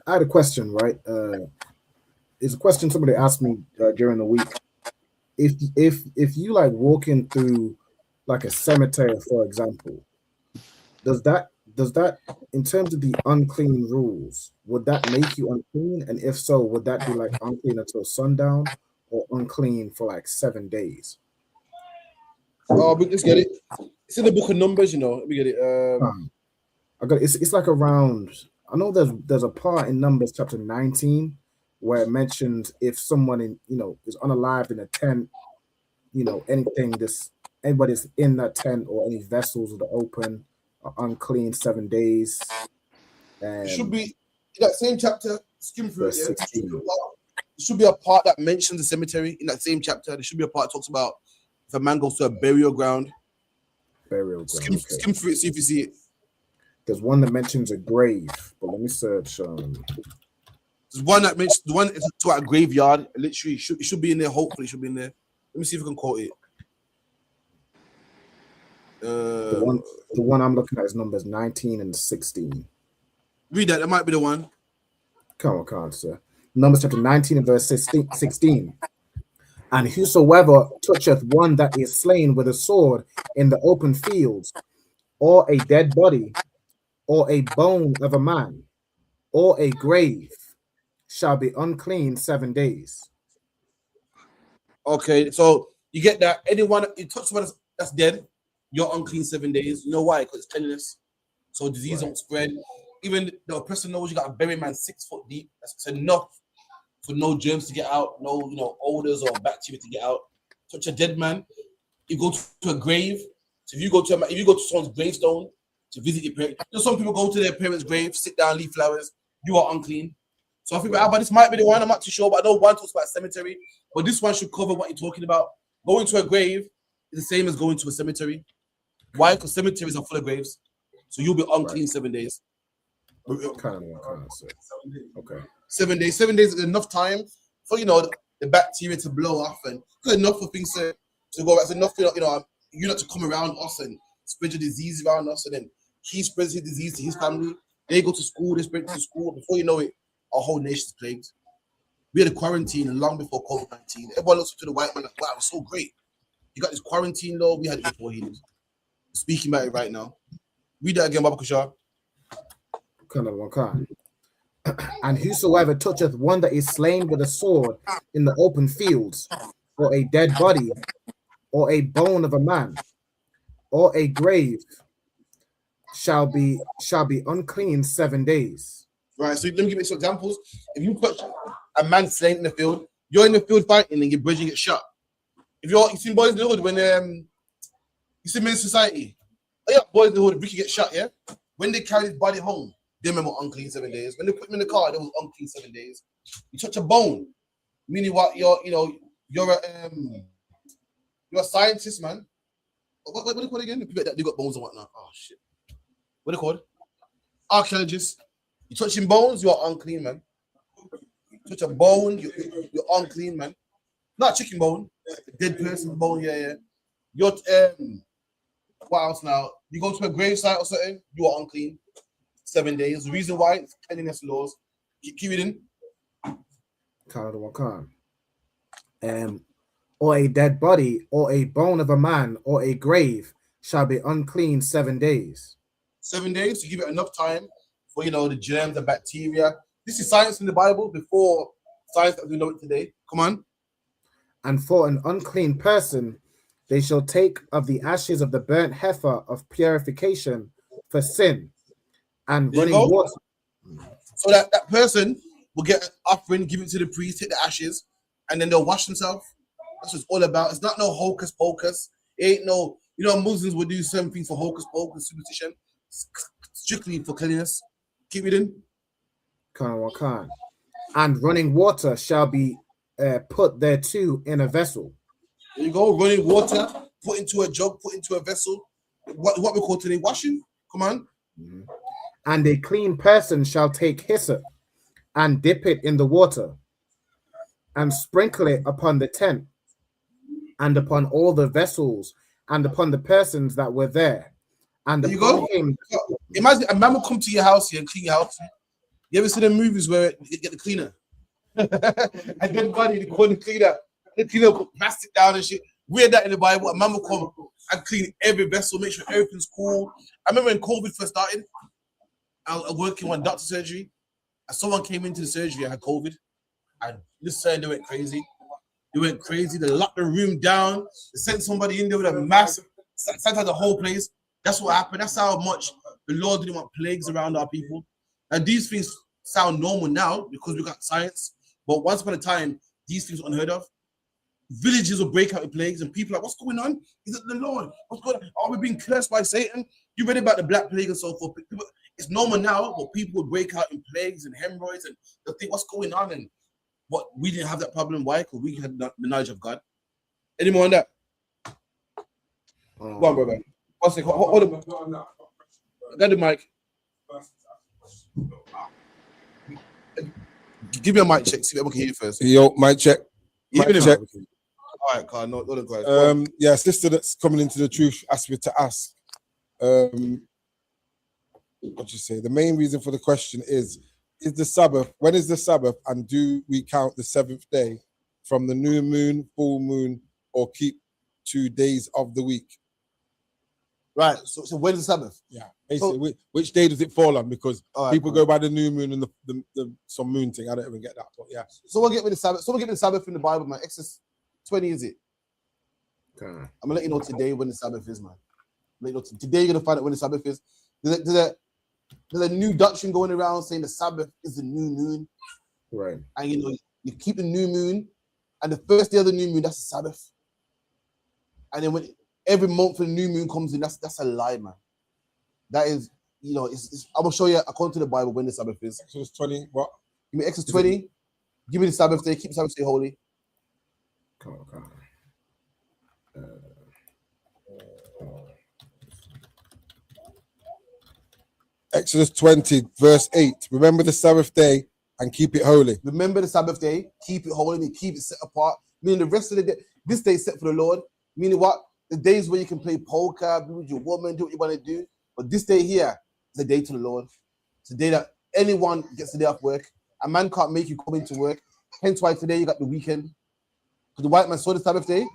I had a question, right? It's a question somebody asked me during the week. If you like walking through like a cemetery, for example, does that in terms of the unclean rules, would that make you unclean? And if so, would that be like unclean until sundown or unclean for like 7 days? Oh, but let's get it. It's in the book of Numbers, you know. Let me get it. I got it's like around. I know there's a part in Numbers chapter 19 where it mentions if someone is unalived in a tent, anybody's in that tent or any vessels that are open are unclean 7 days. It should be in that same chapter. Skim through it. Verse 16. There should be a part that mentions the cemetery in that same chapter. There should be a part that talks about if a man goes to a burial ground. Skim through it, see if you see it. There's one that mentions a grave, but let me search. There's one that mentions the one is to a graveyard. Literally, it should be in there. Hopefully, it should be in there. Let me see if I can quote it. The one I'm looking at is Numbers 19 and 16. Read that. That might be the one. Come on, sir. Numbers chapter 19 and verse 16. And whosoever toucheth one that is slain with a sword in the open fields, or a dead body, or a bone of a man, or a grave, shall be unclean 7 days. Okay, so you get that. Anyone you touch someone that's dead, you're unclean 7 days. You know why? Because it's cleanliness. So disease don't spread. Even the person knows you got a bury man 6 foot deep. That's enough for no germs to get out, no odors or bacteria to get out. Touch a dead man. You go to a grave. So if you go to someone's gravestone to visit your parents, some people go to their parents' grave, sit down, leave flowers. You are unclean. So I think but this might be the one. I'm not too sure, but I know one talks about cemetery. But this one should cover what you're talking about. Going to a grave is the same as going to a cemetery. Why? Because cemeteries are full of graves. So you'll be unclean 7 days. Okay. 7 days. 7 days is enough time for the bacteria to blow off and enough for things to go. That's enough for you not to come around us and spread your disease around us, and then he spreads his disease to his family. They go to school, they spread to school. Before you know it, our whole nation's plagued. We had a quarantine long before COVID-19. Everyone looks to the white man like, wow, it's so great. You got this quarantine law. We had it before he was speaking about it right now. Read that again, Baba Kushar. And whosoever toucheth one that is slain with a sword in the open fields, or a dead body, or a bone of a man, or a grave, shall be unclean 7 days. Right. So let me give you some examples. If you touch a man slain in the field, you're in the field fighting and your bridging gets shot. If you seen Boys in the Hood when you see Men's Society, Boys in the Hood, Ricky gets shot. Yeah. When they carry his body home, they remember unclean 7 days. When they put him in the car, they was unclean 7 days. You touch a bone, meaning what? You're a scientist, man. What do you call it again? The people that they got bones and whatnot. Oh shit. What do you call it? Archaeologist. You touching bones, you're unclean, man. You touch a bone, you're unclean, man. Not chicken bone, dead person bone. Yeah. You're what else now? You go to a grave site or something, you are unclean 7 days. The reason why it's cleanliness laws. Keep it in. Or a dead body, or a bone of a man, or a grave shall be unclean 7 days. 7 days to give it enough time for the germs, the bacteria. This is science in the Bible before science as we know it today. Come on. And for an unclean person They shall take of the ashes of the burnt heifer of purification for sin, and There you running go. water. So that person will get an offering, give it to the priest, take the ashes, and then they'll wash themselves. That's what it's all about. It's not no hocus pocus. It ain't no, Muslims will do certain things for hocus pocus, superstition, strictly for cleanliness. Keep reading. Khan. And running water shall be put thereto in a vessel. There you go. Running water, put into a jug, put into a vessel. What we call today washing. Come on. And a clean person shall take hyssop and dip it in the water and sprinkle it upon the tent and upon all the vessels and upon the persons that were there. And There you upon go. him. Imagine a man will come to your house here and clean your house. You ever see the movies where you get the cleaner? And then they call the cleaner. The cleaner will put plastic down and shit. Read that in the Bible. A man will come and clean every vessel, make sure everything's cool. I remember when COVID first started, I was working on doctor surgery, and someone came into the surgery and had COVID. And this side, they went crazy. They went crazy. They locked the room down. They sent somebody in there with a mask, sanitized the whole place. That's what happened. That's how much the Lord didn't want plagues around our people. And these things sound normal now because we got science. But once upon a time, these things were unheard of. Villages will break out with plagues, and people are like, what's going on? Is it the Lord? What's going on? Are we being cursed by Satan? You read about the Black Plague and so forth. People, it's normal now, but people will break out in plagues and hemorrhoids, and they'll think, what's going on? And what, we didn't have that problem. Why? Because we had the knowledge of God. Any more on that? Go on, brother. One second. Hold on. Get the mic. Give me a mic check. See if I can hear you first. Yo, mic check. Mic check. All right, Carl. No, guys. Yeah, sister that's coming into the truth asked me to ask. What you say? The main reason for the question is the Sabbath? When is the Sabbath? And do we count the seventh day from the new moon, full moon, or keep 2 days of the week? Right. So when's the Sabbath? Yeah. Basically, which day does it fall on? Because All right, people cool. go by the new moon and the some moon thing. I don't even get that. But yeah. Someone get me the Sabbath. Someone get me the Sabbath in the Bible, man. Exodus 20 is it? Okay. I'm gonna let you know today when the Sabbath is, man. Today you're gonna find out when the Sabbath is. There's a new doctrine going around saying the Sabbath is the new moon. Right. And you keep the new moon, and the first day of the new moon, that's the Sabbath. And then when every month when the new moon comes in, that's a lie, man. That is, it's I'm gonna show you according to the Bible when the Sabbath is. Exodus 20, what? Give me Exodus 20. Give me the Sabbath day. Keep the Sabbath day holy. Come on. Exodus 20, verse 8. Remember the Sabbath day and keep it holy. Remember the Sabbath day, keep it holy, and keep it set apart. Meaning the rest of the day, this day is set for the Lord. Meaning what? The days where you can play poker, be with your woman, do what you want to do. But this day here is a day to the Lord. It's a day that anyone gets the day off work. A man can't make you come into work. Hence why today you got the weekend. Because the white man saw the Sabbath day.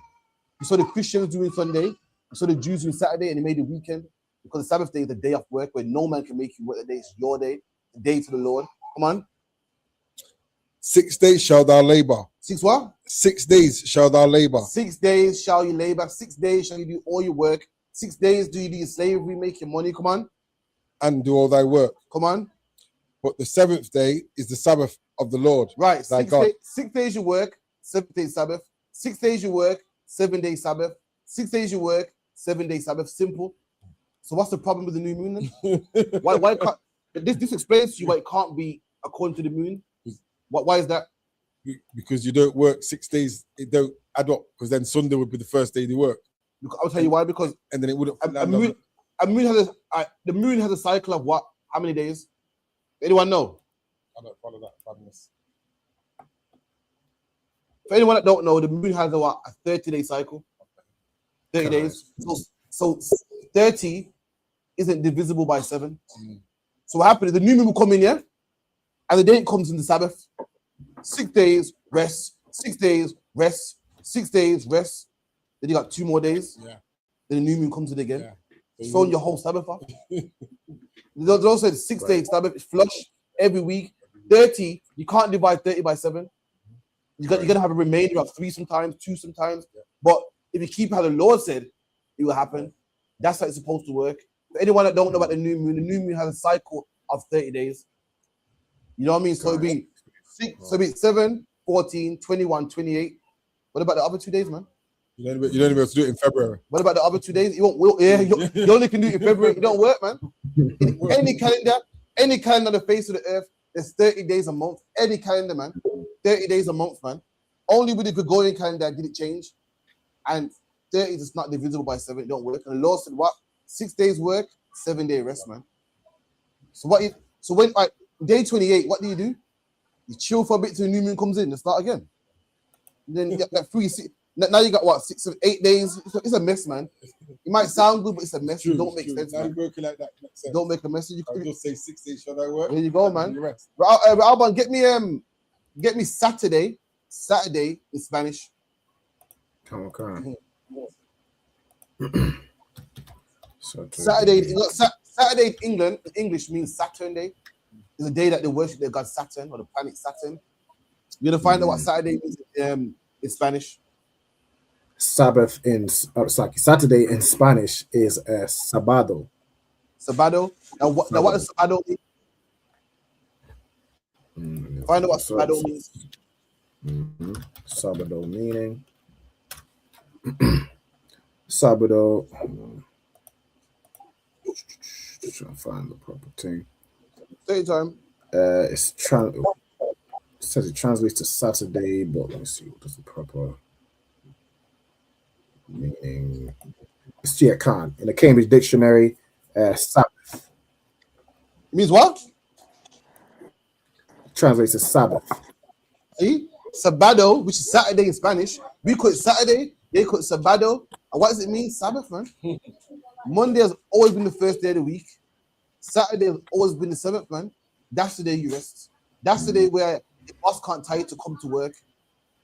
He saw the Christians doing Sunday. He saw the Jews doing Saturday, and he made the weekend. Because the Sabbath day is the day off work where no man can make you work the day. It's your day, the day to the Lord. Come on. 6 days shall thou labor. 6 what? 6 days shall thou labor. 6 days shall you labor. 6 days shall you do all your work. 6 days do you do your slavery, make your money. Come on. And do all thy work. Come on. But the seventh day is the Sabbath of the Lord. Right. Thy God. 6 days you work, 7 days Sabbath. 6 days you work, 7 days Sabbath. 6 days you work, 7 days Sabbath. Simple. So what's the problem with the new moon then? why can't this explains to you why it can't be according to the moon? Why is that? Because you don't work 6 days, it don't add up, because then Sunday would be the first day they work. I'll tell you why, because and then it would the moon has a cycle of what? How many days? Anyone know? I don't follow that badness. For anyone that don't know, the moon has a 30-day cycle. 30 days. So 30 isn't divisible by 7. So what happens is the new moon will come in here, and the day it comes in the Sabbath. 6 days, rest. 6 days, rest. 6 days, rest. Then you got 2 more days. Yeah. Then the new moon comes in again. Yeah. Throwing your whole Sabbath off. They also said 6 days Sabbath is flush every week. 30, you can't divide 30 by 7. You're gonna have a remainder of 3 sometimes, 2 sometimes. But if you keep how the Lord said it will happen, that's how it's supposed to work. For anyone that don't know about the new moon has a cycle of 30 days. You know what I mean? So it'd be 7, 14, 21, 28. What about the other 2 days, man? You don't even be able to do it in February. What about the other 2 days? You won't. Yeah, you only can do it in February. It don't work, man. In any calendar on the face of the earth, there's 30 days a month. Any calendar, man. 30 days a month, man. Only with the Gregorian calendar did it change. And 30 is not divisible by 7. It don't work. And the Lord said, what? 6 days work, 7 day rest, man. So when day 28, what do? You chill for a bit till the new moon comes in and start again. And then you get that 3, 6. Now you got what, 6 or 8 days? It's a mess, man. It might sound good, but it's a mess. It don't make sense. Now you're working like that. Don't make a mess. I'll just say 6 days should I work? There you go, man. Alban, get me Saturday in Spanish. Come on. Saturday in England, in English means Saturn Day. It's a day that they worship their god Saturn or the planet Saturn. You're gonna find out what Saturday means in Spanish. Sabbath Saturday in Spanish is Sabado. Sabado. Now what does Sabado mean? Find out what Sabado means. Sabado meaning. Sabado. Trying to find the proper thing. Take your time. It says it translates to Saturday, but let me see what is the proper meaning. It's Khan in the Cambridge Dictionary. Sabbath. It means what? Translates to Sabbath. See? Sabado, which is Saturday in Spanish. We call it Saturday, they call it Sabado. And what does it mean? Sabbath, man. Monday has always been the first day of the week. Saturday has always been the 7th, man. That's the day you rest. That's the day where the boss can't tell you to come to work.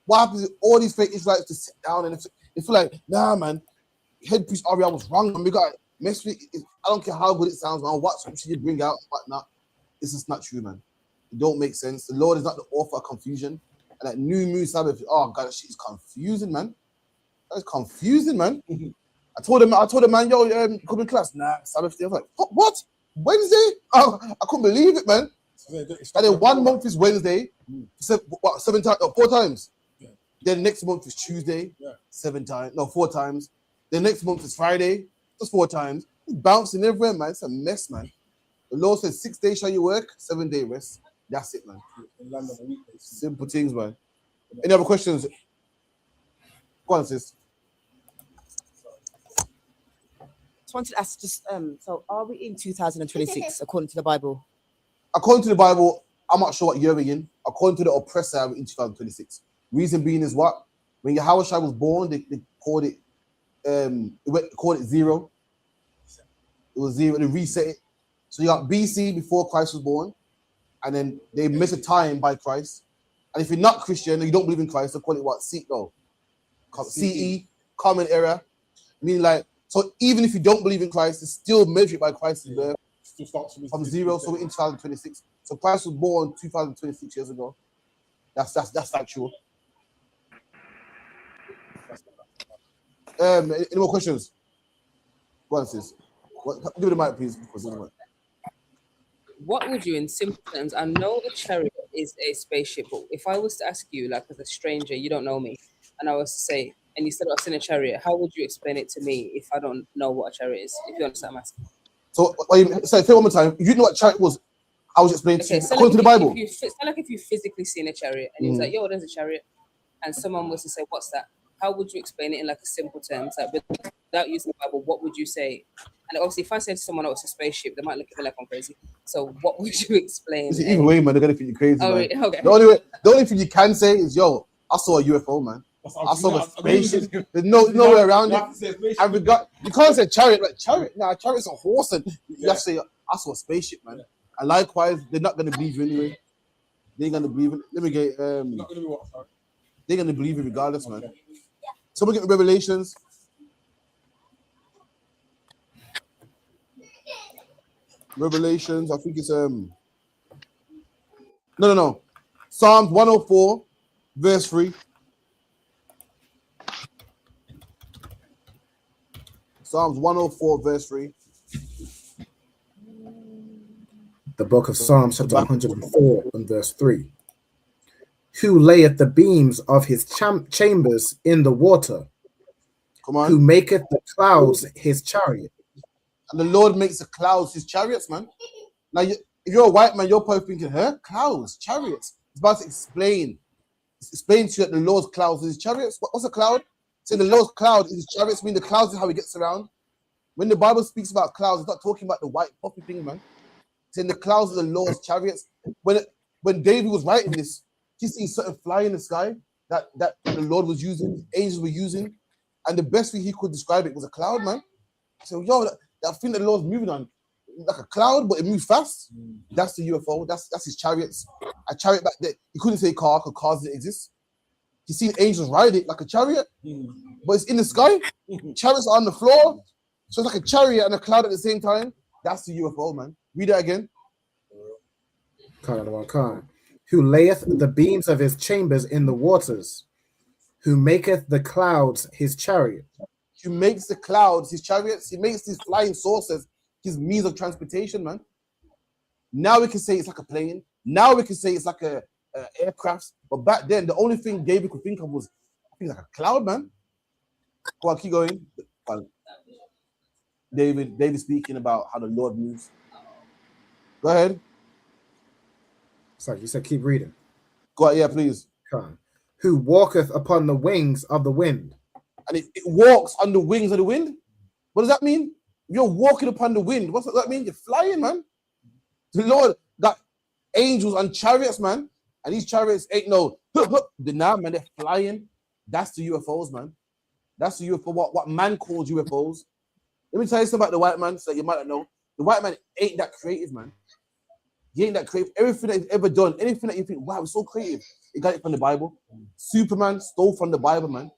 What happens is all these fake Israelites to sit down and they feel like, nah, man, head priest Ariel was wrong, man. We got mess with it. I don't care how good it sounds, man. What scripture you bring out, whatnot. It's just not true, man. It don't make sense. The Lord is not the author of confusion. And that new moon Sabbath, oh God, that shit is confusing, man. That's confusing, man. I told him, man, yo, come in class. Nah, Sabbath day. I was like, what? Wednesday? Oh, I couldn't believe it, man. And then 1 month is Wednesday, 7 times, 4 times. Yeah. Then next month is Tuesday, 4 times. Then next month is Friday, just 4 times. It's bouncing everywhere, man. It's a mess, man. The Lord says 6 days shall you work, 7 day rest. That's it, man. Simple things, man. Any other questions? Go on, sis. Just wanted to ask, so are we in 2026 according to the Bible? According to the Bible, I'm not sure what year we're in. According to the oppressor, we're in 2026. Reason being is what? When Yahweh was born, they called it called it 0. It was 0. They reset it. So you got BC before Christ was born, and then they measure time by Christ. And if you're not Christian and you don't believe in Christ, they call it what? CE, Common Era. Meaning like, so even if you don't believe in Christ, it's still measured by Christ's birth. From 0, so we're in 2026. So Christ was born 2026 years ago. That's factual. Any more questions? Go on, sis. Give me the mic, please. What would you, in simple terms, I know a chariot is a spaceship, but if I was to ask you, like as a stranger, you don't know me, and I was to say, and you said I've seen a chariot, how would you explain it to me if I don't know what a chariot is? If you understand what I'm asking. So say it one more time. If you know what chariot was, I was explaining to you according to the Bible. If you physically seen a chariot and you was like, yo, there's a chariot, and someone was to say, what's that? How would you explain it in like a simple terms? Like without using the Bible, what would you say? And obviously, if I said to someone, "Oh, it's a spaceship," they might look at me like I'm crazy. So, what would you explain? Either way, man, they're gonna think you're crazy. Oh, man. okay. The only thing you can say is, "Yo, I saw a UFO, man. I saw a spaceship." There's no way around it. And you can't say chariot. Like chariot, nah, chariot's a horse, and you have to say, "I saw a spaceship, man." And likewise, they're not gonna believe you anyway. They ain't gonna believe it. Let me get. Not gonna be what? Sorry. They're gonna believe it regardless, man. So we get Revelations. Revelations, I think it's no. Psalms 104, verse 3. Psalms 104, verse 3. The book of Psalms, chapter 104, and verse 3. Who layeth the beams of his chambers in the water? Come on. Who maketh the clouds his chariot? And the Lord makes the clouds his chariots, man. Now, if you're a white man, you're probably thinking, huh? Clouds, chariots. It's about to explain. It's explain to you that the Lord's clouds is his chariots. What's a cloud? Saying the Lord's cloud is his chariots, mean the clouds is how he gets around. When the Bible speaks about clouds, it's not talking about the white puffy thing, man. It's saying the clouds are the Lord's chariots. When David was writing this, he seen certain fly in the sky that the Lord was using, angels were using, and the best way he could describe it was a cloud, man. So, yo, that thing that the Lord's moving on, like a cloud, but it moves fast. That's the UFO. That's his chariots. A chariot back there. He couldn't say car because cars didn't exist. He seen angels ride it like a chariot, but it's in the sky. Chariots are on the floor, so it's like a chariot and a cloud at the same time. That's the UFO, man. Read that again. Who layeth the beams of his chambers in the waters? Who maketh the clouds his chariot? Who makes the clouds his chariots? He makes these flying saucers his means of transportation, man. Now we can say it's like a plane. Now we can say it's like a aircraft. But back then, the only thing David could think of was, I think, like a cloud, man. Go on, keep going. David speaking about how the Lord moves. Go ahead. Sorry, you said keep reading. Go on, yeah, please. Who walketh upon the wings of the wind? And it walks on the wings of the wind? What does that mean? You're walking upon the wind. What does that mean? You're flying, man. The Lord got angels on chariots, man. And these chariots ain't no, nah, man, they're flying. That's the UFOs, man. That's the UFO, what man calls UFOs. Let me tell you something about the white man so you might not know. The white man ain't that creative, man. He ain't that creative. Everything that he's ever done, anything that you think, wow, it's so creative, he got it from the Bible. Superman stole from the Bible, man.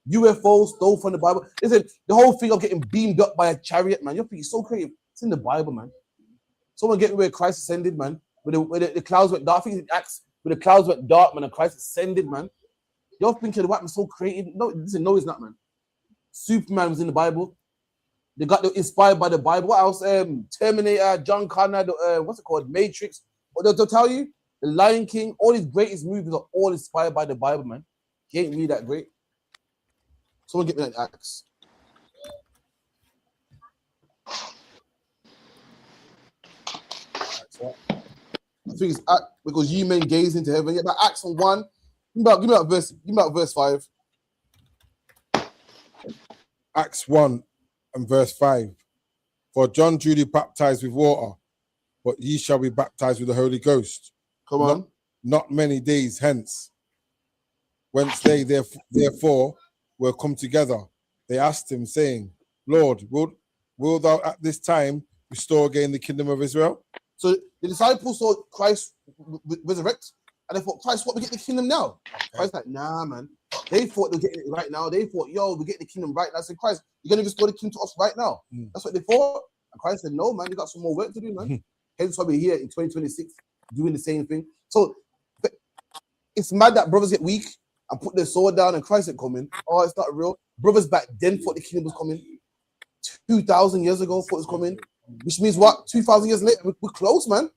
UFO stole from the Bible. Listen, the whole thing of getting beamed up by a chariot, man, you're thinking so creative. It's in the Bible, man. Someone get me where Christ ascended, man. Where the clouds went dark. I think it's Acts, where the clouds went dark, man, and Christ ascended, man. You're thinking the white man's so creative. No, listen, no, he's not, man. Superman was in the Bible. They got inspired by the Bible. What else? Terminator, John Connor, what's it called? Matrix. What they'll tell you? The Lion King, all these greatest movies are all inspired by the Bible, man. He ain't really that great. Someone get me that Acts. I think it's Acts because ye men gaze into heaven. Yeah, but Acts 1. Give me that verse 5. Acts 1 and verse 5. For John duly baptized with water, but ye shall be baptized with the Holy Ghost. Come on. Not many days hence. Whence they therefore were come together, they asked him, saying, Lord, will thou at this time restore again the kingdom of Israel? So the disciples saw Christ resurrect, and they thought, Christ, what, we get the kingdom now? Christ's like, nah, man. They thought they were getting it right now. They thought, yo, we're getting the kingdom right now. I said, Christ, you're going to restore the kingdom to us right now. That's what they thought. And Christ said, no, man, you got some more work to do, man. Hence why we're here in 2026 doing the same thing. So it's mad that brothers get weak and put their sword down and Christ ain't coming. Oh, it's not real. Brothers back then thought the kingdom was coming. 2,000 years ago thought it was coming. Which means what? 2,000 years later, we're close, man.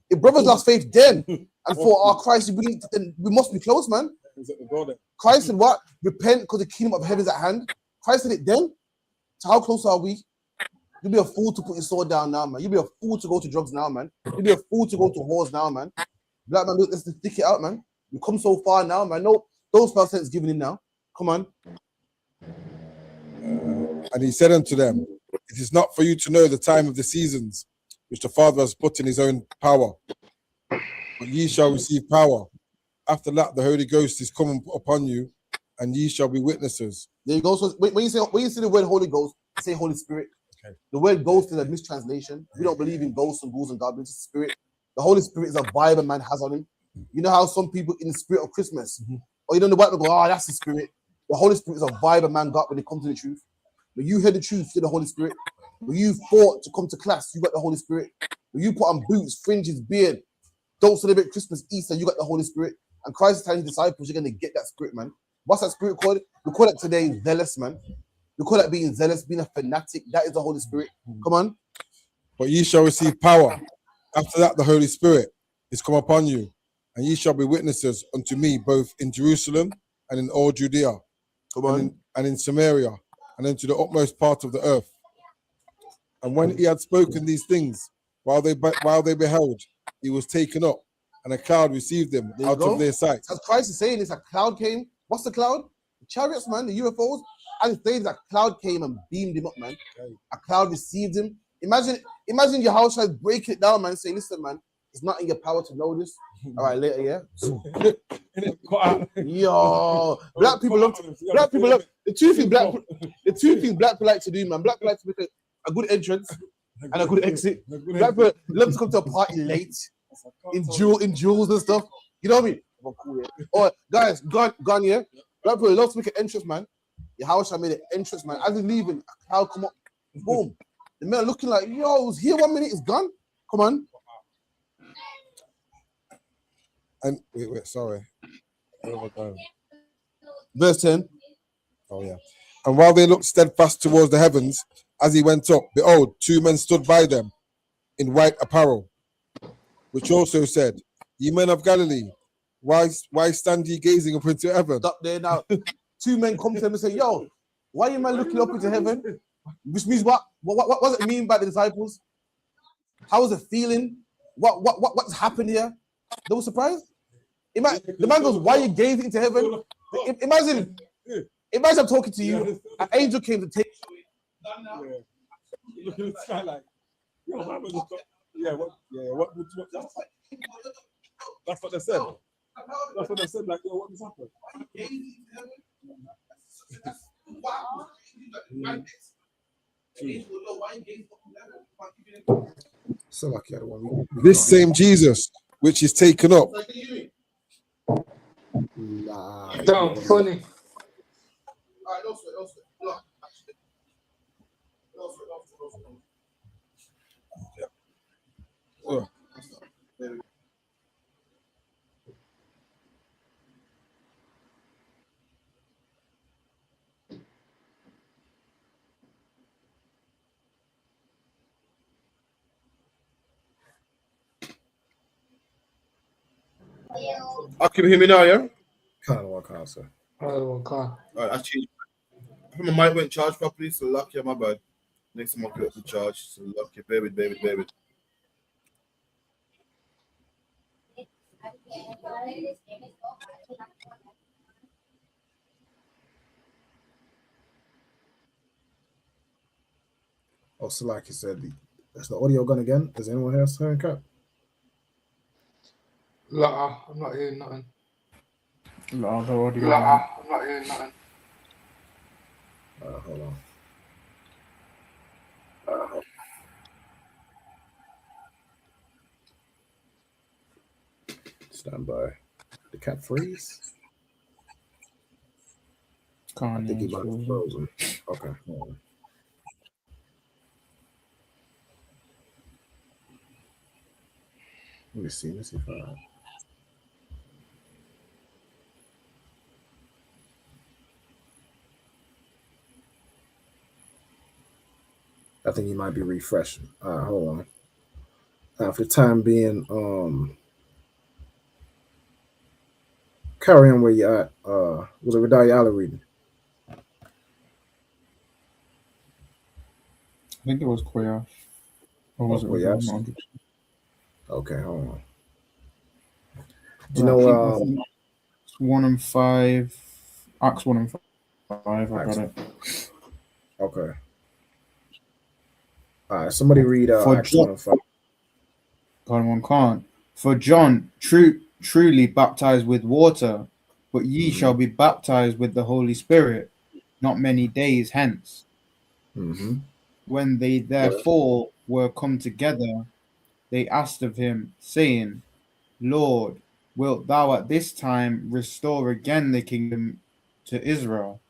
If brothers lost faith then and thought, oh, Christ, we must be close, man. Christ said what? Repent because the kingdom of heaven is at hand. Christ said it then. So how close are we? You'll be a fool to put your sword down now, man. You'll be a fool to go to drugs now, man. You'll be a fool to go to whores now, man. Black man, let's stick it out, man. We've come so far now, man. No, those percents giving in now. Come on. And he said unto them, it is not for you to know the time of the seasons which the Father has put in his own power, but ye shall receive power. After that, the Holy Ghost is come upon you, and ye shall be witnesses. There you go. So when you say the word Holy Ghost, say Holy Spirit. Okay. The word ghost is a mistranslation. We don't believe in ghosts and ghouls and goblins. It's spirit. The Holy Spirit is a vibe a man has on him. You know how some people in the spirit of Christmas, or you know the white people go, oh, that's the spirit. The Holy Spirit is a vibe a man got when they come to the truth. When you hear the truth, you get the Holy Spirit. When you fought to come to class, you got the Holy Spirit. When you put on boots, fringes, beard, don't celebrate Christmas, Easter, you got the Holy Spirit. And Christ is telling his disciples, you're going to get that spirit, man. What's that spirit called? We call it today zealous, man. We call that being zealous, being a fanatic. That is the Holy Spirit. Come on. But ye shall receive power. After that, the Holy Spirit is come upon you, and ye shall be witnesses unto me both in Jerusalem and in all Judea, and in Samaria, and unto the utmost part of the earth. And when he had spoken these things, while they beheld, he was taken up, and a cloud received him out of their sight. As Christ is saying, it's a cloud came. What's the cloud? The chariots, man, the UFOs. As it's saying, that cloud came and beamed him up, man. A cloud received him. Imagine your house has break it down, man. Say, listen, man, it's not in your power to know this. All right, later, yeah. Yo, black people love. The two things black people like to do, man. Black people like to make a good entrance and a good exit. Black people love to come to a party late in jewels and stuff. You know what I mean? Or guys, gone here. Black people love to make an entrance, man. Your house, I made an entrance, man. As you're leaving, a cloud come up, boom. The man looking like, yo, it was here 1 minute, it's gone. Come on. And wait, sorry. Verse 10. Oh, yeah. And while they looked steadfast towards the heavens, as he went up, behold, 2 men stood by them in white apparel, which also said, Ye men of Galilee, why stand ye gazing up into heaven? Stop there now. 2 men come to him and say, yo, why are you man looking up into heaven? Which means what? What does it mean by the disciples? How was it feeling? What's happened here? They were surprised. The man goes, why are you gazing into heaven? Imagine I'm talking to you. An angel came to take you. Look at the sky like, yo, what? That's what they said. That's what they said. Like, yo, what just happened? So like the other one. This same Jesus, which is taken up. Don't funny. Can you hear me now, yeah? Kind of one car, sir. Alright, I changed. I think my mic went charged properly, so lucky, my bad. Next time I'll put up the charge. So lucky, baby. Oh, so like you said, that's the audio gun again. Does anyone else turn cap? I'm not hearing nothing. I'm not hearing nothing. Hold on. Stand by. The cat freeze? I think he might be frozen. Okay. Hold on. Let me see if I think you might be refreshing. Hold on. For the time being, carry on where you at. Was it Radaya Allah reading? I think it was Koyash. Or was it Koyash? Okay, hold on. Do you Well, know? It's 1 and 5. Acts 1 and 5. I got it. Okay. All right. Somebody read Acts 1 and 5. God, one can't. For John truly baptized with water, but ye shall be baptized with the Holy Spirit not many days hence. When they therefore were come together, they asked of him, saying, Lord, wilt thou at this time restore again the kingdom to Israel?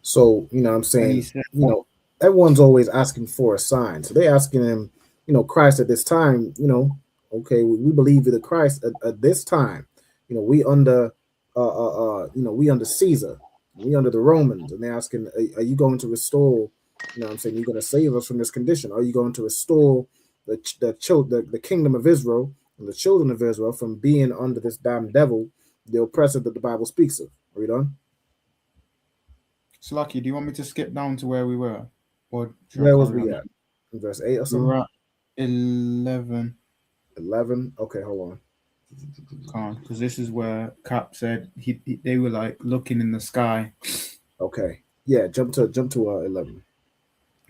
So, you know what I'm saying, said, everyone's always asking for a sign. So they're asking him, Christ at this time, okay, we believe in the Christ at this time. We under we under Caesar. We under the Romans, and they're asking, are you going to restore? You know what I'm saying? You're going to save us from this condition. Are you going to restore the kingdom of Israel and the children of Israel from being under this damn devil, the oppressor that the Bible speaks of? Read on. Slucky, do you want me to skip down to where we were? Or where was we at? In verse 8 or something? We were at 11. 11? Okay, hold on. Because this is where Cap said they were like looking in the sky. Okay. Yeah, jump to 11.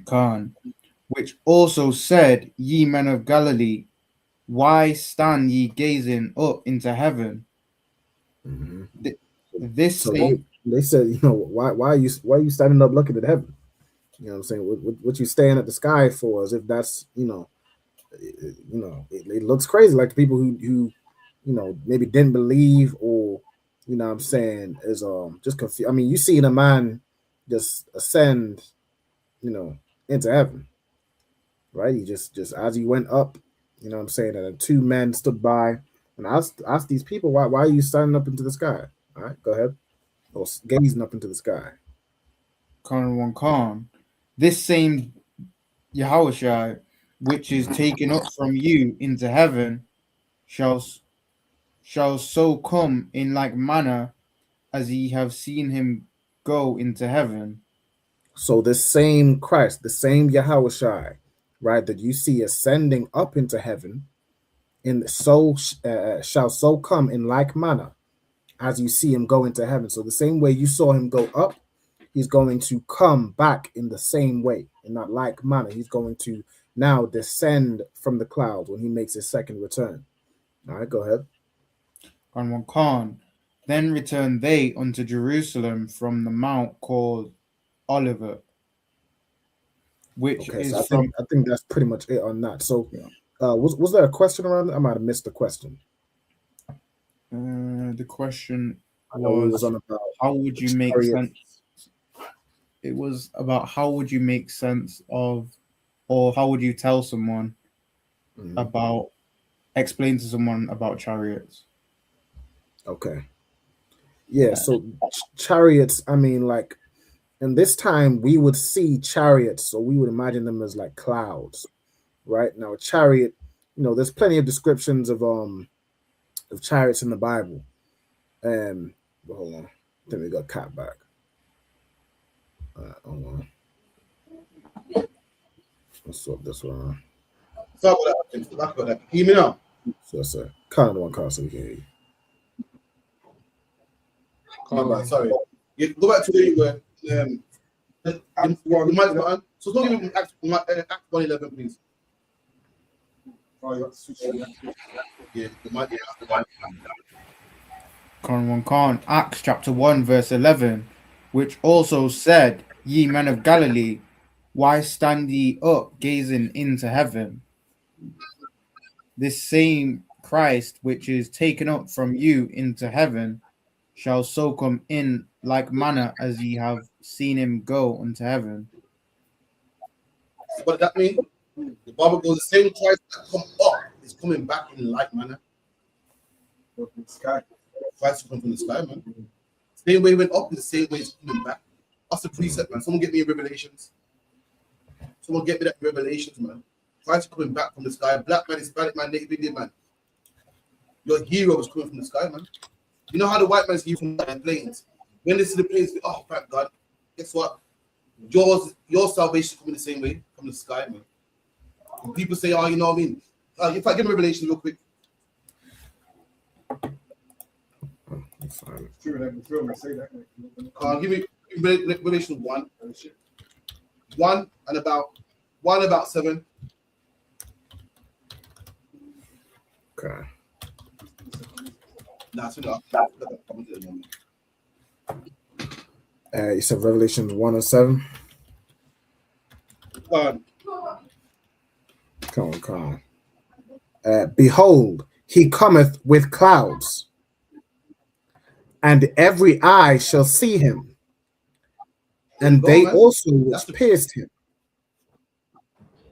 Khan, which also said, ye men of Galilee, why stand ye gazing up into heaven? Mm-hmm. This so they said, you know, why are you standing up looking at heaven? You know what I'm saying? What you staring at the sky for? As if that's, it looks crazy. Like the people who maybe didn't believe, or you know what I'm saying, is just confused. I mean, you seen a man just ascend, into heaven, right? He just as he went up, you know what I'm saying, and two men stood by and asked these people, why are you standing up into the sky? All right, go ahead. Or gazing up into the sky. Khan, this same Yahushua, which is taken up from you into heaven, shall so come in like manner as ye have seen him go into heaven. So the same Christ, the same Yahushua, right, that you see ascending up into heaven, shall so come in like manner as you see him go into heaven. So the same way you saw him go up, he's going to come back in the same way, in that like manner. He's going to now descend from the clouds when he makes his second return. All right, go ahead. Khan, then returned they unto Jerusalem from the mount called Olivet, which is so I think that's pretty much it on that. So, was there a question around that? I might have missed the question. The question was on about how would you make sense? It was about how would you make sense of, or how would you tell someone about, explain to someone about chariots? Okay. Yeah, so chariots, I mean, like, in this time, we would see chariots, so we would imagine them as like clouds, right? Now, a chariot, there's plenty of descriptions of chariots in the Bible. But hold on, I think we got Cat back. Hold on. Let's swap this one. Sorry about that. Hear me now. So, sir, kind of the one car so we can hear you. Come on, sorry. You go back to where you were. So don't give me Act 1:11, please. Oh, you got to switch. Yeah, the mic. Khan, Acts chapter 1 verse 11, which also said, ye men of Galilee, why stand ye up gazing into heaven? This same Christ which is taken up from you into heaven shall so come in like manner as ye have seen him go unto heaven. What does that mean? The Bible goes, the same Christ that come up is coming back in like manner. From the sky. Christ will come from the sky, man. Same way he went up is the same way he's coming back. That's the precept, man. Someone get me Revelations. Someone get me that Revelations, man. Christ is coming back from the sky. Black man, Hispanic man, Native Indian man. Your hero is coming from the sky, man. You know how the white man's here from the planes? When they see the planes, oh, thank God. Guess what? Your salvation is coming the same way from the sky, man. And people say, oh, you know what I mean? If I give Revelation real quick. Give me Revelation 1. 1 and about 7. Okay. That's enough. You said Revelation 1 and 7. Come on. Behold, he cometh with clouds, and every eye shall see him, and they also which pierced him.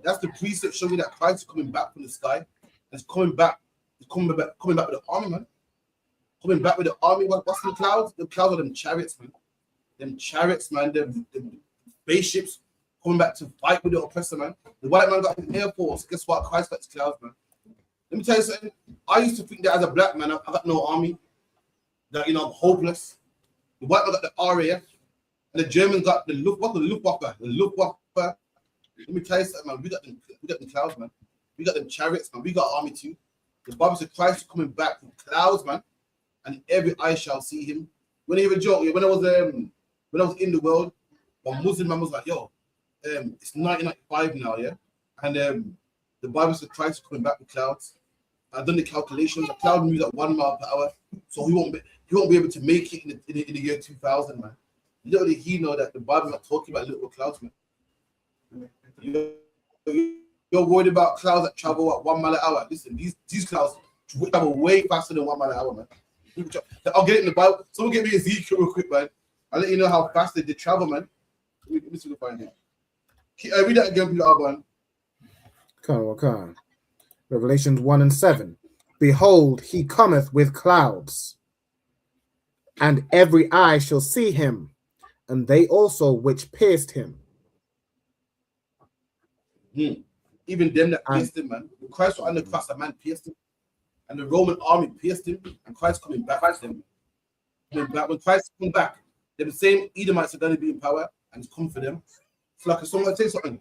That's the precept showing that Christ is coming back from the sky. It's coming back with the army, man. Coming back with the army. What's in the clouds? The clouds are them chariots, man. them chariots, man, them spaceships coming back to fight with the oppressor, man. The white man got his Air Force. Guess what? Christ got his clouds, man. Let me tell you something. I used to think that as a black man, I got no army. That, you know, I'm hopeless. The white man got the RAF, and the Germans got the Luftwaffe. The Luftwaffe. Let me tell you something, man. We got them clouds, man. We got them chariots, man. We got army too. The Bible said Christ is coming back with clouds, man, and every eye shall see him. When I hear a joke, when I was in the world, one Muslim man was like, "Yo, it's 1995 now, yeah," and the Bible said Christ is coming back with clouds. I've done the calculations. A cloud moves at 1 mile per hour, so he won't be able to make it in the year 2000, man. Little did he know that the Bible's not talking about little clouds, man. You're worried about clouds that travel at 1 mile an hour. Listen, these clouds travel way faster than 1 mile an hour, man. I'll get it in the Bible. Someone get me Ezekiel real quick, man. I'll let you know how fast they travel, man. Let me see if I find it. Read that again, Peter Alban. Come on. Revelations 1 and 7. Behold, he cometh with clouds, and every eye shall see him, and they also which pierced him. Even them that pierced him, man. When Christ was on the cross, a man pierced him, and the Roman army pierced him, and Christ coming back to them. When Christ comes back, the same Edomites are going to be in power, and it's come for them. It's like someone say something.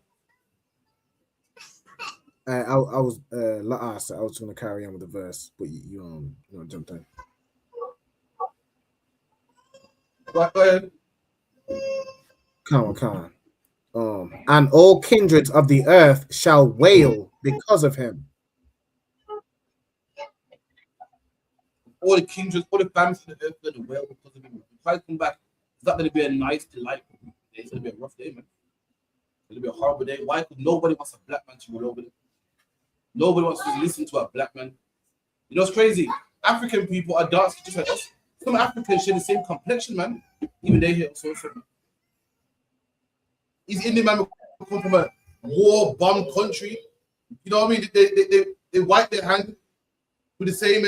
I was going to carry on with the verse, but you jumped in. Go ahead. Come on. And all kindreds of the earth shall wail because of him. All the kindreds, all the families of the earth are going to wail because of him. When Christ come back, it's not going to be a nice, delightful day. It's going to be a rough day, man. It's going to be a horrible day. Why? Because nobody wants a black man to rule over them. Nobody wants to listen to a black man. You know what's crazy? African people are dark just like us. Some Africans share the same complexion, man. Even they here also. These Indian men come from a war-bombed country. You know what I mean? They wipe their hand with the same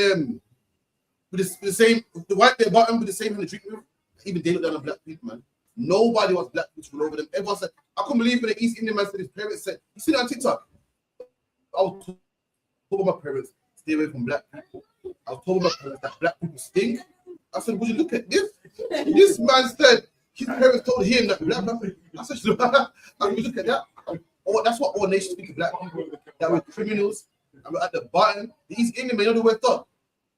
they wipe their bottom with the same hand they drink with. Even they look down on black people, man. Nobody wants black people to rule over them. Everyone said, I couldn't believe when the East Indian man said his parents said, you see that on TikTok? I was told my parents, stay away from black people. I was told my parents that black people stink. I said, would you look at this? This man said his parents told him that black people. I said, look at that. Oh, that's what all nations think of black people. That we're criminals and we're at the bottom. The East Indian man, you know the word thug.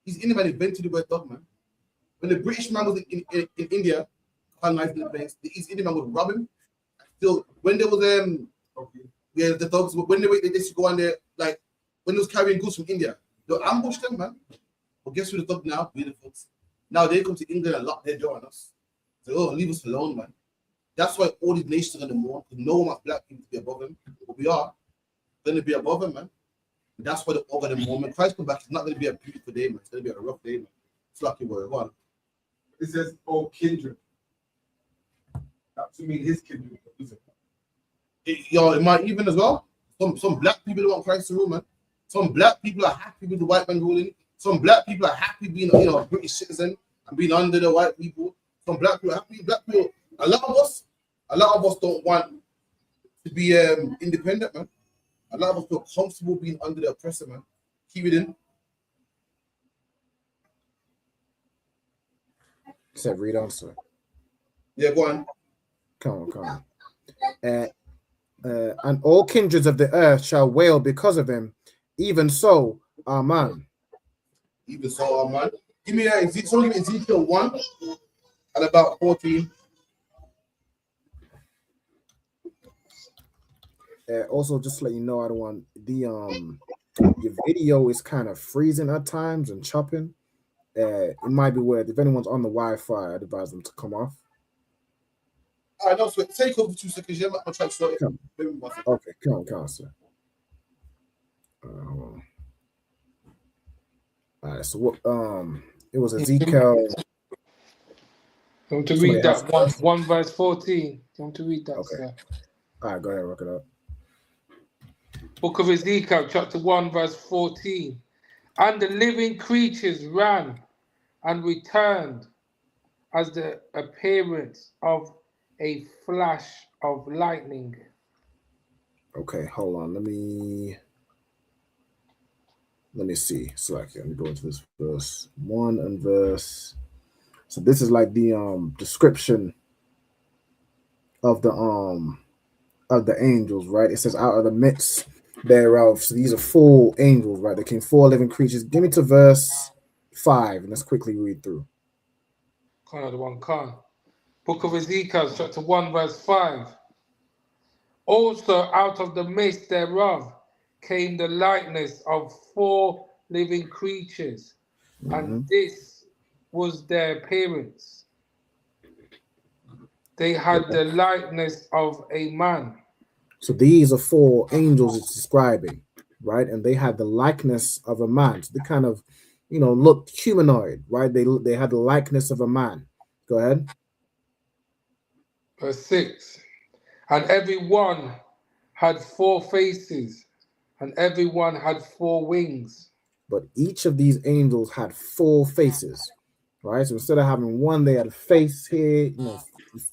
East Indian man invented the word thug, man. When the British man was in India, colonizing the place, the East Indian man would rob him. Still, when there was the thugs, when they used to go on there, like when they was carrying goods from India, they'll ambush them, man. But guess who the thug now? We're the thugs. Now they come to England and lock their door on us. So, leave us alone, man. That's why all these nations are going to mourn, because no one wants black people to be above them. But we are going to be above them, man. And that's why they're all going to mourn. When Christ comes back, it's not going to be a beautiful day, man. It's going to be a rough day, man. It's lucky word. Go on. It says, oh, kindred. That to mean his kindred. It might even as well. Some black people don't want Christ to rule, man. Some black people are happy with the white man ruling. Some black people are happy being, a British citizen and being under the white people. Some black people are happy. Black people, a lot of us don't want to be independent, man. A lot of us feel comfortable being under the oppressor, man. Keep it in. Said read on, sir. Yeah, go on. Come on. And all kindreds of the earth shall wail because of him. Even so, amen. Even so, amen. Give me Ezekiel 1 and about 14. Also, just to let you know, I don't want your video is kind of freezing at times and chopping. It might be weird. If anyone's on the Wi-Fi, I'd advise them to come off. All right, no sweat. Take over 2 seconds. Yeah, I'm gonna try to sort it. Okay, come on, sir. All right, so what? It was Ezekiel. I want to read that 1 verse 14. I want to read that. Okay. Sir. All right, go ahead, rock it up. Book of Ezekiel, chapter 1, verse 14. And the living creatures ran and returned, as the appearance of a flash of lightning. Okay, hold on. Let me see. Slack here. Let me go into this verse 1 and verse. So this is like the description of the angels, right? It says out of the midst thereof. So these are 4 angels, right? They came 4 living creatures. Give me to verse 5, and let's quickly read through. Book of Ezekiel, chapter 1, verse 5. Also out of the midst thereof came the likeness of 4 living creatures, and this was their appearance. They had the likeness of a man. So these are 4 angels it's describing, right? And they had the likeness of a man. So they kind of, looked humanoid, right? They had the likeness of a man. Go ahead. Verse 6. And every one had 4 faces, and every one had 4 wings. But each of these angels had 4 faces, right? So instead of having one, they had a face here,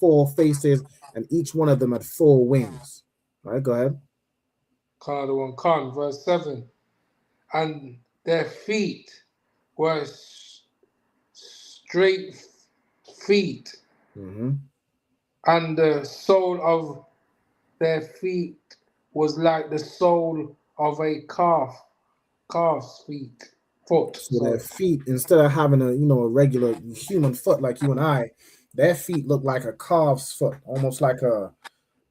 4 faces, and each one of them had 4 wings. All right, go ahead. Verse 7. And their feet were straight feet, and the sole of their feet was like the sole of a calf's foot. So their feet, instead of having a regular human foot like you and I, their feet look like a calf's foot, almost like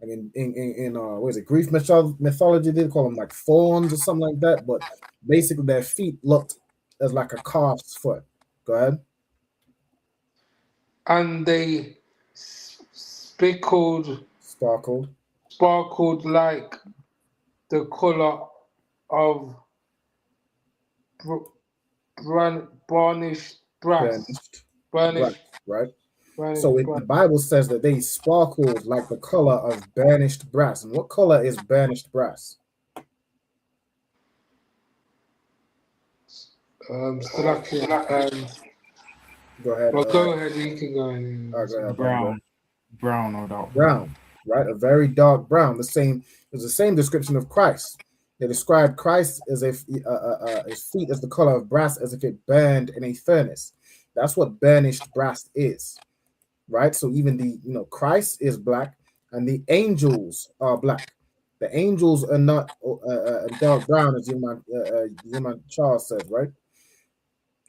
in what is it, Greek mythology, they call them like fawns or something like that. But basically, their feet looked as like a calf's foot. Go ahead. And they sparkled like the color of burnished brass. Right. So the Bible says that they sparkled like the color of burnished brass. And what color is burnished brass? Go ahead. Well, go ahead. You can go ahead. Brown or dark. Brown, right? A very dark brown. It's the same description of Christ. They described Christ as if his feet as the color of brass, as if it burned in a furnace. That's what burnished brass is, right? So even Christ is black, and the angels are black. The angels are not dark brown, as Yuma Charles says, right?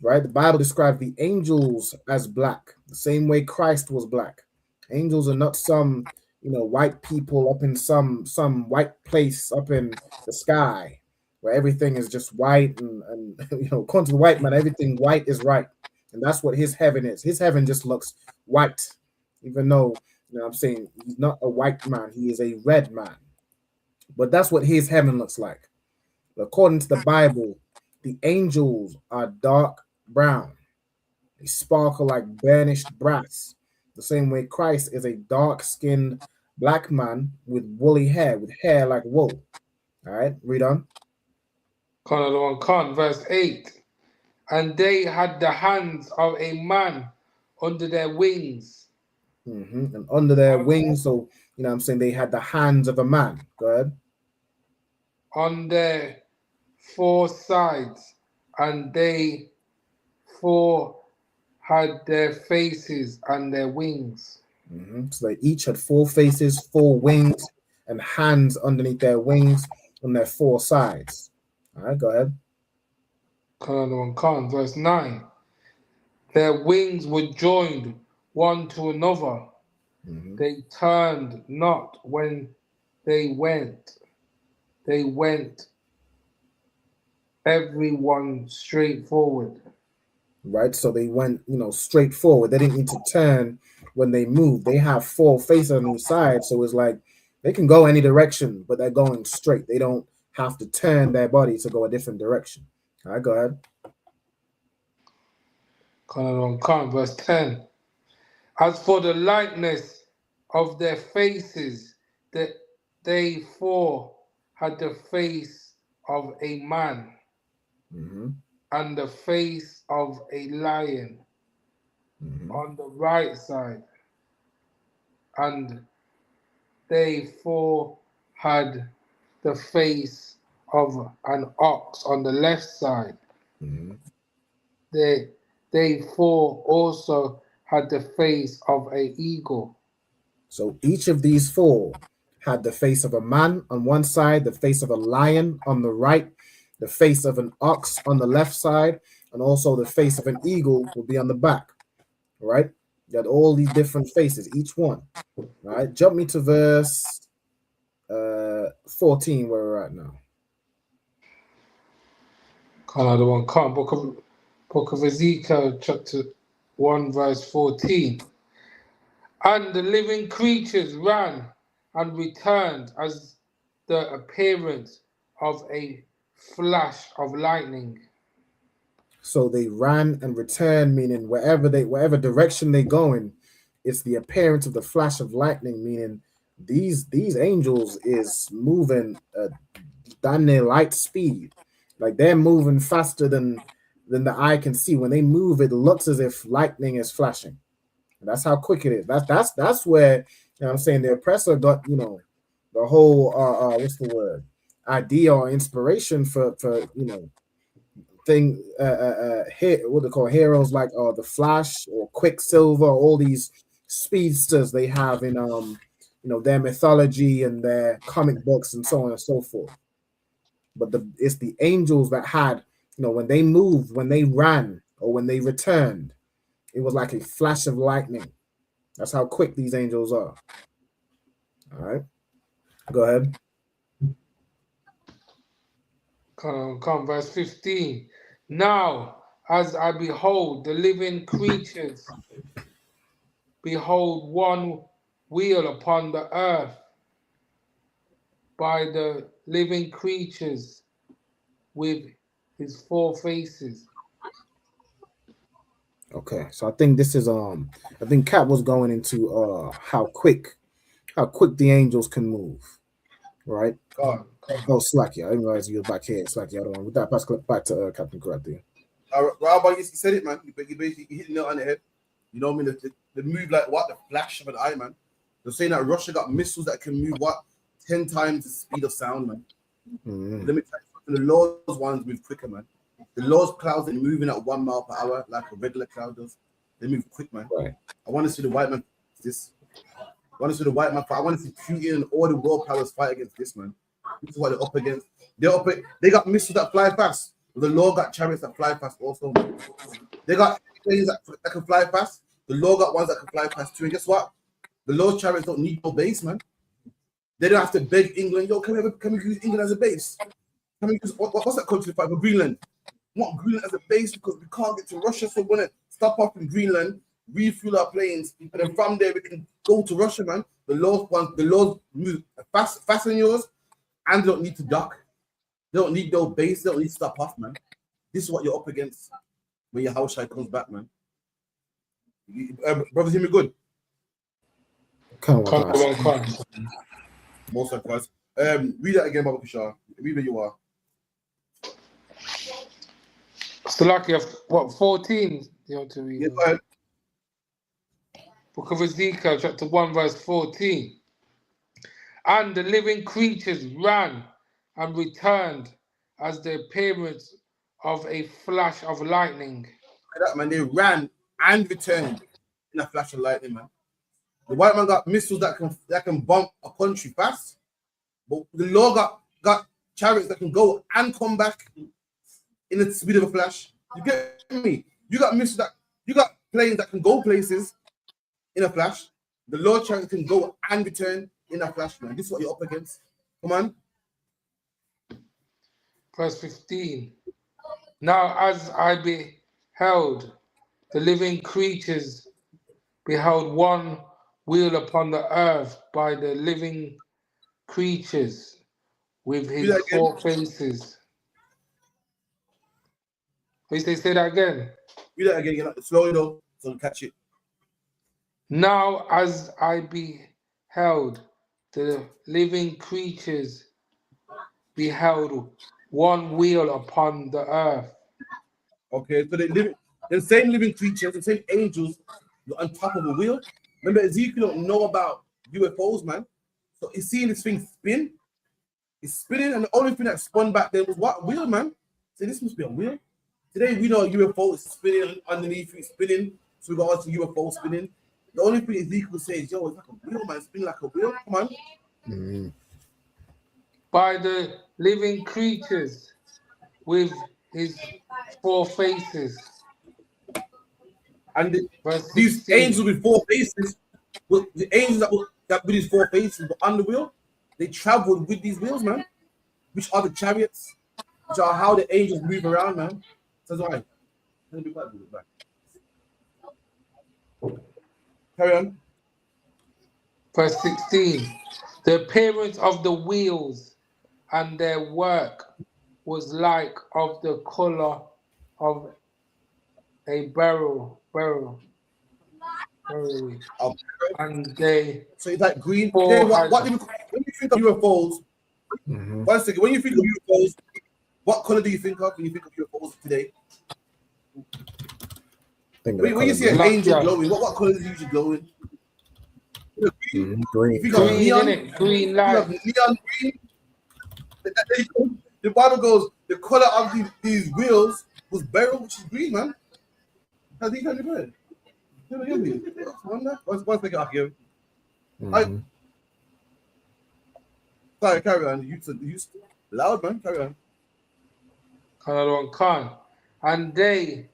Right? The Bible describes the angels as black, the same way Christ was black. Angels are not some white people up in some white place up in the sky where everything is just white and according to the white man, everything white is right. And that's what his heaven is. His heaven just looks white, even though, I'm saying he's not a white man, he is a red man. But that's what his heaven looks like. According to the Bible, the angels are dark brown. They sparkle like burnished brass. The same way Christ is a dark-skinned black man with woolly hair, with hair like wool. All right, read on. Verse 8. And they had the hands of a man under their wings. And under their wings, so, they had the hands of a man. Go ahead. On their 4 sides, and they 4 had their faces and their wings. So they each had 4 faces, 4 wings, and hands underneath their wings on their 4 sides. All right, go ahead. Verse 9. Their wings were joined one to another. They turned not when they went. They went everyone straight forward. Right, so they went, straight forward. They didn't need to turn when they moved. They have 4 faces on each side, so it's like they can go any direction, but they're going straight. They don't have to turn their body to go a different direction. All right, go ahead. Verse 10. As for the likeness of their faces, that they 4 had the face of a man and the face of a lion on the right side, and they four had the face of an ox on the left side. They four also had the face of an eagle. So each of these four had the face of a man on one side, the face of a lion on the right, the face of an ox on the left side, and also the face of an eagle will be on the back. Right? You had all these different faces, each one. Right? Jump me to verse 14 where we're at now. Another one, can't. Book of Ezekiel, chapter 1, verse 14. And the living creatures ran and returned as the appearance of a flash of lightning. So they ran and returned, meaning wherever direction they going, it's the appearance of the flash of lightning, meaning these angels is moving than their light speed. Like they're moving faster than the eye can see. When they move, it looks as if lightning is flashing. And that's how quick it is. That's where, you know what I'm saying, the oppressor got, you know, the whole what's the word? Idea or inspiration for you know, thing what they call heroes like the Flash or Quicksilver, all these speedsters they have in you know, their mythology and their comic books and so on and so forth. But it's the angels that had, you know, when they moved, when they ran, or when they returned, it was like a flash of lightning. That's how quick these angels are. All right, go ahead. Come, verse 15. Now, as I behold the living creatures, behold one wheel upon the earth by the living creatures with his four faces. Okay, so I think this is I think Kat was going into how quick the angels can move, right? Oh, Slacky, I didn't realize you were back here. Slacky, I don't want with that. Pass back to Captain Correct there. Rabbi, you said it, man. You basically hit the nail on the head. You know what I mean? They move like what? The flash of an eye, man. They're saying that Russia got missiles that can move what? 10 times the speed of sound, man. Let me tell you, the Lord's ones move quicker, man. The Lord's clouds are moving at 1 mile per hour like a regular cloud does. They move quick, man. Right. I want to see the white man this. I want to see the white man fight. I want to see Putin and all the world powers fight against this, man. This is what they're up against. They got missiles that fly fast. The Lord got chariots that fly fast also. They got planes that can fly fast. The Lord got ones that can fly fast too. And guess what? The Lord's chariots don't need no base, man. They don't have to beg England. Yo, can we use England as a base? Can we use what's that country fight for Greenland? We want Greenland as a base because we can't get to Russia, so we're gonna stop off in Greenland, refuel our planes, and then from there we can go to Russia, man. The Lord move faster than yours, and they don't need to dock. They don't need no base. They don't need to stop off, man. This is what you're up against when your house comes back, man. Brothers, hear me good? Come on. Most of us. Read that again, Baba Kushar. Read where you are. Still lucky, what, 14? You want to read? Yeah, go ahead. Book of Ezekiel, chapter 1, verse 14. And the living creatures ran and returned as the appearance of a flash of lightning. That, man, they ran and returned in a flash of lightning, man. The white man got missiles that can bomb a country fast, but the Lord got chariots that can go and come back in the speed of a flash. You get me? You got missiles you got planes that can go places in a flash. The Lord chariot can go and return in a flash, man. This is what you're up against. Come on. Verse 15. Now as I beheld the living creatures, beheld one wheel upon the earth by the living creatures with his four faces. Please say that again. Read that again. Slowly though, so I'll catch it. Now as I beheld the living creatures, beheld one wheel upon the earth. Okay, so the same living creatures, the same angels were on top of a wheel. Remember, Ezekiel don't know about UFOs, man. So he's seeing this thing spin. It's spinning, and the only thing that spun back there was what? Wheel, man. So this must be a wheel. Today we know a UFO is spinning underneath, it's spinning. So we got also UFO spinning. The only thing Ezekiel says, yo, it's like a wheel, man. Spinning like a wheel. Come on. By the living creatures with his 4 faces. And these angels with 4 faces, the angels that with these 4 faces were on the wheel, they traveled with these wheels, man, which are the chariots, which are how the angels move around, man. That's why. Let me be quiet, back. Carry on. Verse 16. The appearance of the wheels and their work was like of the color of a barrel. And they so it's like green. When you think of UFOs, one second. When you think of UFOs, what color do you think of when you think of UFOs today? When you see an angel glowing, what color is it usually glowing? Green. Green light. Neon green. The Bible goes, the color of these wheels was beryl, which is green, man. How's he kind of good? One second, I'll give. Sorry, carry on. You loud, man. Carry on. And they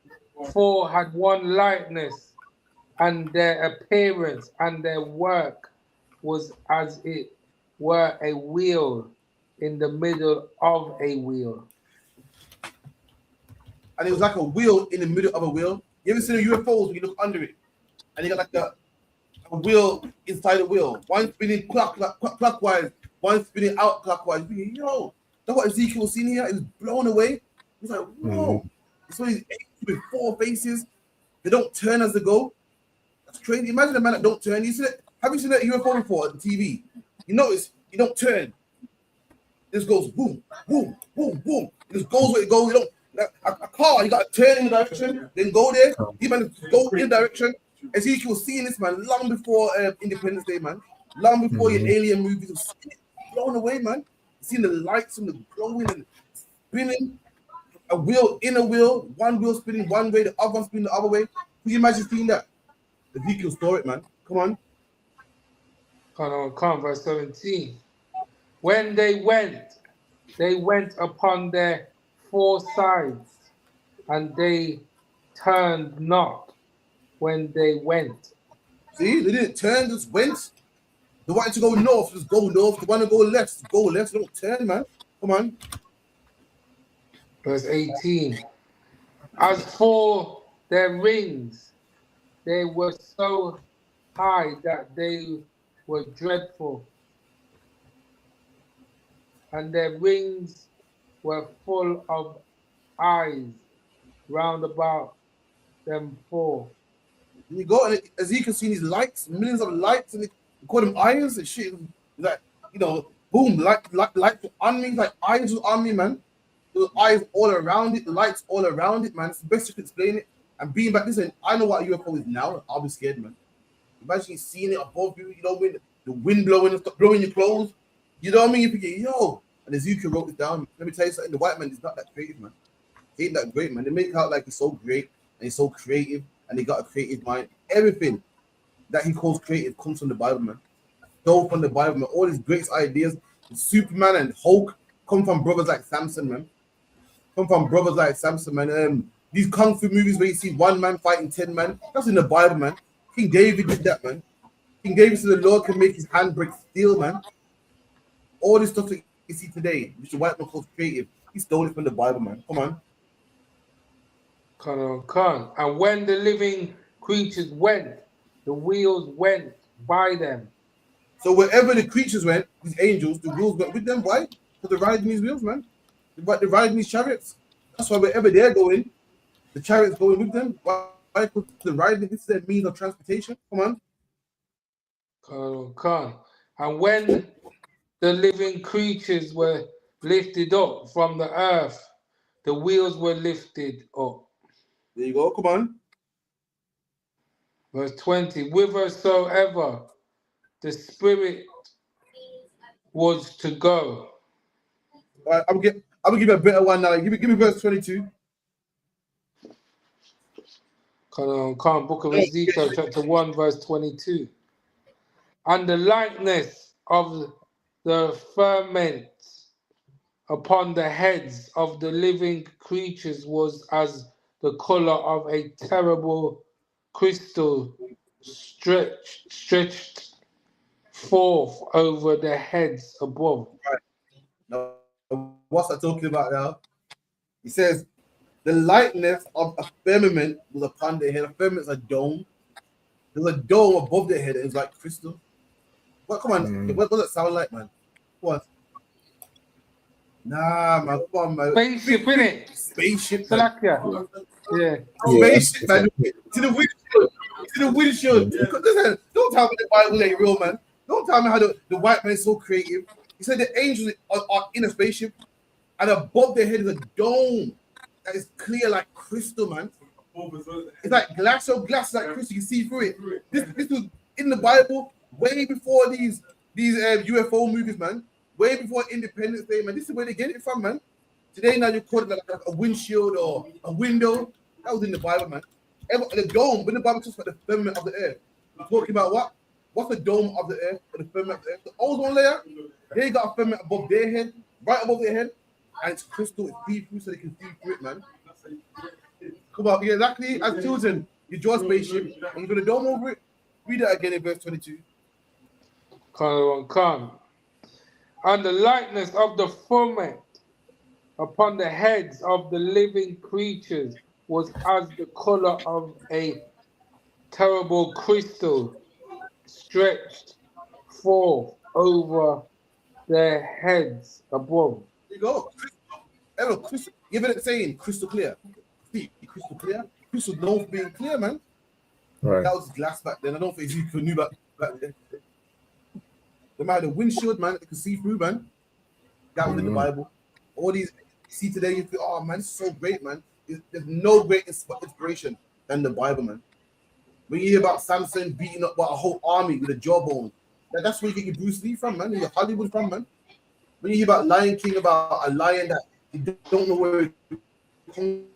4 had one likeness, and their appearance and their work was as it were a wheel in the middle of a wheel. And it was like a wheel in the middle of a wheel. You ever seen the UFOs when you look under it? And you got like a wheel inside the wheel. One spinning clockwise, one spinning out clockwise. You're thinking, yo, that's what Ezekiel was seeing here. It was blown away. He's like, whoa. So these angels with 4 faces, they don't turn as they go. That's crazy. Imagine a man that don't turn. Have you seen that UFO before on TV? You notice you don't turn. This goes boom, boom, boom, boom. It just goes where it goes. You don't a car, you got to turn in the direction, then go there. You man go in the direction. Ezekiel was seeing this, man, long before Independence Day, man. Long before your alien movies, was blown away, man. Seeing the lights and the glowing and spinning. A wheel in a wheel, one wheel spinning one way, the other one spinning the other way. Can you imagine seeing that? Ezekiel saw it, man. Come on. Come, verse 17. When they went upon their 4 sides, and they turned not when they went. See, they didn't turn, just went. They wanted to go north, just go north. They want to go left, just go left. Don't turn, man. Come on. Verse 18. As for their rings, they were so high that they were dreadful, and their rings were full of eyes round about them 4. You go and Ezekiel seen these lights, millions of lights, and they call them eyes and shit. Like, boom, light on me, like eyes was on me, man. There was eyes all around it, lights all around it, man. It's the best you can explain it. And being back, listen, I know what UFO is now. I'll be scared, man. Imagine seeing it above you, when the wind blowing and blowing your clothes. You know what I mean? You thinking, yo. And Ezekiel wrote it down. Let me tell you something. The white man is not that creative, man. He ain't that great, man. They make it out like he's so great and he's so creative and he got a creative mind. Everything that he calls creative comes from the Bible, man. Stole from the Bible, man. All his great ideas, Superman and Hulk, come from brothers like Samson, man. These kung fu movies where you see one man fighting 10 men, that's in the Bible, man. King David did that, man. King David said the Lord can make his hand break steel, man. All this stuff that you see today, which the white man calls creative, he stole it from the Bible, man. Come on. Come. And when the living creatures went, the wheels went by them. So wherever the creatures went, these angels, the wheels went with them. Why? Because they're riding these wheels, man. They're riding these chariots. That's why wherever they're going, the chariots going with them. Why? Because they're riding. This is their means of transportation. Come on. And when the living creatures were lifted up from the earth, the wheels were lifted up. There you go. Come on. Verse 20. Whithersoever the Spirit was to go. All right, I'm gonna give you a better one now. Give me verse 22. Come Book of Ezekiel, chapter 1, verse 22. And the likeness of the firmament upon the heads of the living creatures was as the color of a terrible crystal stretched forth over the heads above. Right. Now, what's I talking about now? He says, the likeness of a firmament was upon their head. A firmament is a dome. There's a dome above their head. It's like crystal. What? Come on. What does it sound like, man? What? Nah, man. Come on, man. Spaceship, innit? Spaceship. Yeah. Spaceship, man. To the windshield. To the windshield. Listen, don't tell me the Bible ain't real, man. Don't tell me how the white man is so creative. He said the angels are in a spaceship, and above their head is a dome that is clear like crystal, man. It's like glass like crystal. You see through it. This was in the Bible way before these UFO movies, man. Way before Independence Day, man. This is where they get it from, man. Today now you call it like a windshield or a window. That was in the Bible, man. The dome, when the Bible talks about the firmament of the earth, we're talking about what? What's the dome of the earth or the firmament of the earth? The ozone layer, they got a firmament above their head, right above their head, and it's crystal, it's see-through, so they can see through it, man. Come on, yeah, exactly. As children, you draw a spaceship and you put a dome over it. Read that again in verse 22. Come. And the likeness of the firmament upon the heads of the living creatures was as the color of a terrible crystal stretched forth over their heads above. There you go. Crystal. Give it a saying, crystal clear. See, crystal clear. Crystal known for being clear, man. Right. That was glass back then. I don't think you knew back then. They might have the windshield, man, that they could see through, man. That was in the Bible. All these you see today, you feel, oh man, it's so great, man. There's no great inspiration than the Bible, man. When you hear about Samson beating up a whole army with a jawbone, that's where you get your Bruce Lee from, man. Your Hollywood from, man. When you hear about Lion King, about a lion that you don't know where it comes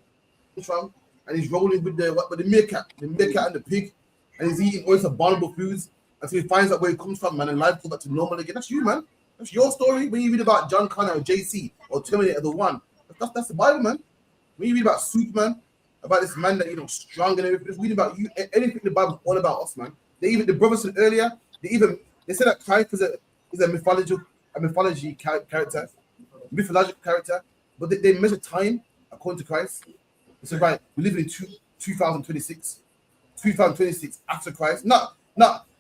from, and he's rolling with the meerkat and the pig, and he's eating all these abominable foods until he finds out where it comes from, man, and life goes back to normal again. That's you, man. That's your story. When you read about John Connor or JC or Terminator the One, that's the Bible, man. When you read about Superman, about this man that strong and everything, just read about you. Anything in the Bible is all about us, man. The brother said earlier, they said that Christ is a mythology character, mythological character, but they measure time according to Christ. They said, right, we live in 2026 after Christ, not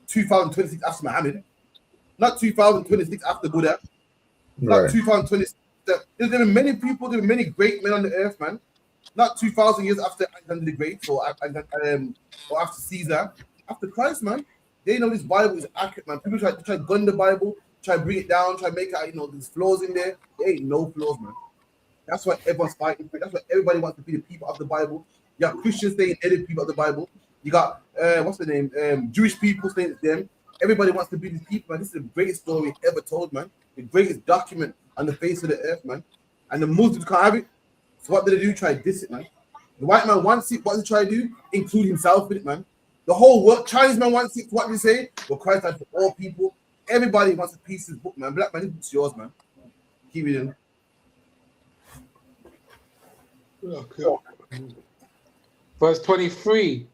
2026 after Muhammad, not 2026 after Buddha, not 2026. There's been many people, there have been many great men on the earth, man. Not 2,000 years after Alexander the Great or after Caesar, after Christ, man. They know this Bible is accurate, man. People try to gun the Bible, try to bring it down, try to make it, there's flaws in there. There ain't no flaws, man. That's what everyone's fighting for. That's what everybody wants to be, the people of the Bible. You got Christians saying they're the people of the Bible. You got what's the name? Jewish people saying it's them. Everybody wants to be these people, man. This is the greatest story ever told, man. The greatest document on the face of the earth, man. And the Muslims can't have it. So what did they do? Try to diss it, man. The white man wants it. What did he try to do? Include himself in it, man. The whole world, Chinese man wants it. What did he say? Well, Christ died for all people. Everybody wants a piece of this book, man. Black man, this book's yours, man. Keep it in. Okay. Verse 23.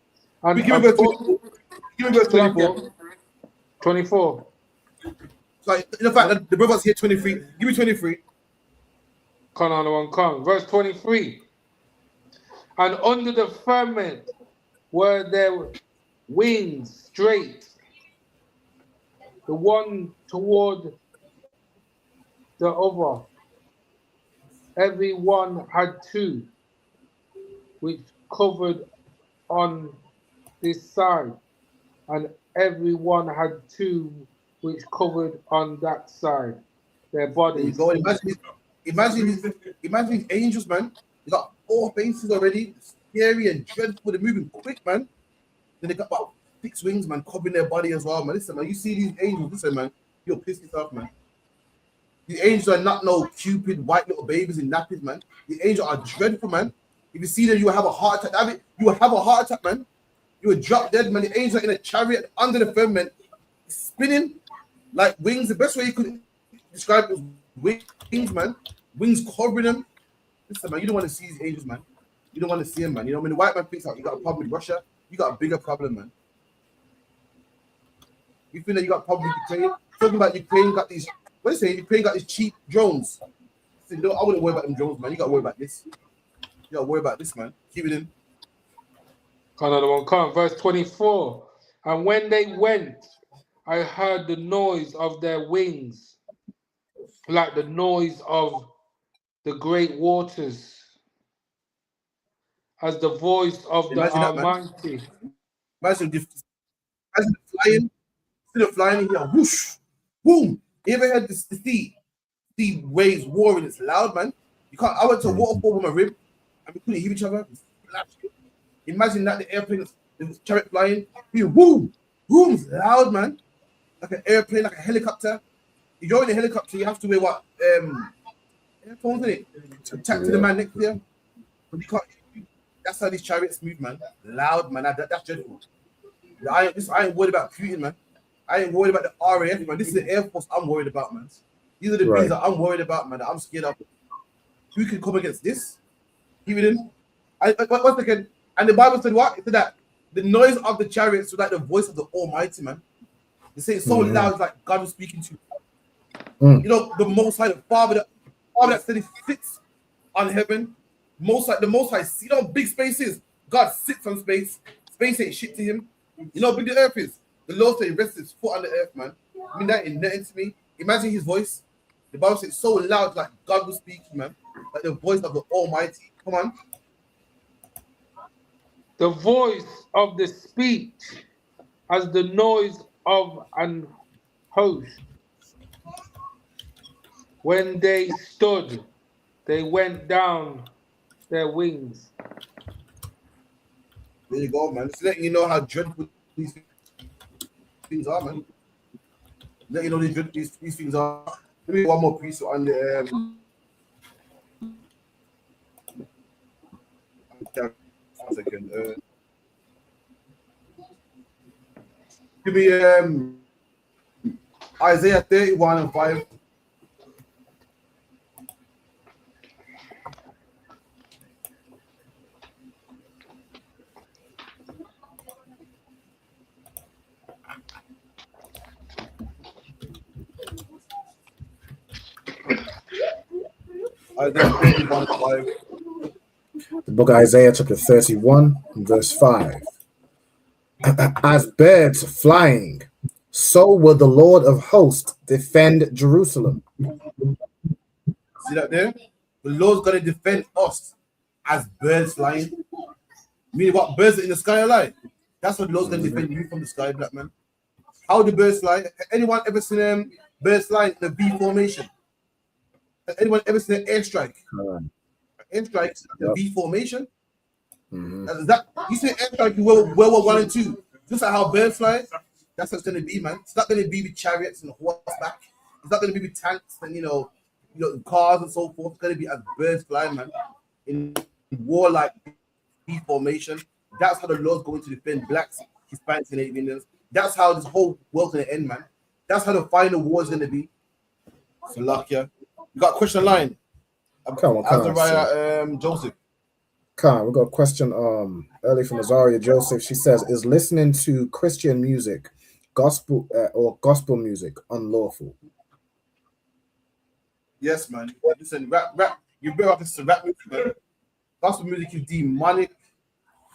Give me verse 24. 24. So, in fact, the brother's here 23. Give me 23. Come. Verse 23. And under the firmament were their wings straight, the one toward the other. Every one had two, which covered on this side, and every one had two which covered on that side, their bodies. Imagine these angels, man. They got 4 faces already. scary and dreadful. They're moving quick, man. Then they got about 6 wings, man, covering their body as well, man. Listen, man, you see these angels, listen, man, you'll piss yourself, man. The angels are not no cupid white little babies in nappies, man. The angels are dreadful, man. If you see them, you will have a heart attack. You will have a heart attack, man. You will drop dead, man. The angels are in a chariot under the firmament, spinning like wings. The best way you could describe it is wings, man. Wings covering them. Listen, man, you don't want to see these angels, man. You don't want to see them, man. You know, when the white man thinks out, you got a problem with Russia, you got a bigger problem, man. You feel that you got a problem with Ukraine? Talking about Ukraine got these, what is it? Ukraine got these cheap drones. So, you know, I wouldn't worry about them drones, man. You got to worry about this. You got to worry about this, man. Keep it in. Another one, come. Verse 24. And when they went, I heard the noise of their wings, like the noise of the great waters, as the voice of the Almighty. Imagine flying, instead of flying here, whoosh, boom. You ever had the sea waves roaring? It's loud, man. You can't. I went to a waterfall with my rib, and we couldn't hear each other. Imagine that the airplane, the chariot flying, boom, boom, it's loud, man. Like an airplane, like a helicopter. If you're in a helicopter, you have to wear what? Earphones, in it, to attack to the man next to you. But you can't. That's how these chariots move, man. Loud, man. That's dreadful. I ain't worried about Putin, man. I ain't worried about the RAF, man. This is the Air Force I'm worried about, man. These are the things that I'm worried about, man. That I'm scared of. Who can come against this? Give it in. Once again, and the Bible said what? It said that the noise of the chariots was like the voice of the Almighty, man. They say it's so loud, it's like God was speaking to you. You know, the Most High, the Father that said he sits on heaven. The Most High, you know, big spaces. God sits on space. Space ain't shit to him. You know how big the earth is. The Lord said he rests his foot on the earth, man. I mean, that ain't nothing to me. Imagine his voice. The Bible says it's so loud, like God was speaking, man. Like the voice of the Almighty. Come on. The voice of the speech as the noise of an host. When they stood, they went down their wings. There you go, man. It's letting you know how dreadful these things are, man. Let you know these things are. Let me one more piece on the. One second. Give me Isaiah 31:5. The book of Isaiah, chapter 31, verse 5. As birds flying, so will the Lord of hosts defend Jerusalem. See that there? The Lord's going to defend us as birds flying. Meaning what? Birds in the sky are like. That's what the Lord's going to defend you from the sky, black man. How do birds fly? Anyone ever seen birds flying in a V formation? Anyone ever seen an airstrike? Airstrike, the V formation. That you see airstrike in World War 1 and 2. Just like how birds fly, that's what it's going to be, man. It's not going to be with chariots and horseback. It's not going to be with tanks and you know cars and so forth. It's going to be as birds fly, man. In warlike V formation. That's how the Lord's going to defend blacks, Hispanics, and Native Indians. That's how this whole world's going to end, man. That's how the final war is going to be. So, Lakia. You got a question line? Joseph. Khan, we got a question early from Azaria Joseph. She says, is listening to Christian music, gospel music unlawful? Yes, man. Listen, rap. You better listen to rap music, man. Gospel music is demonic.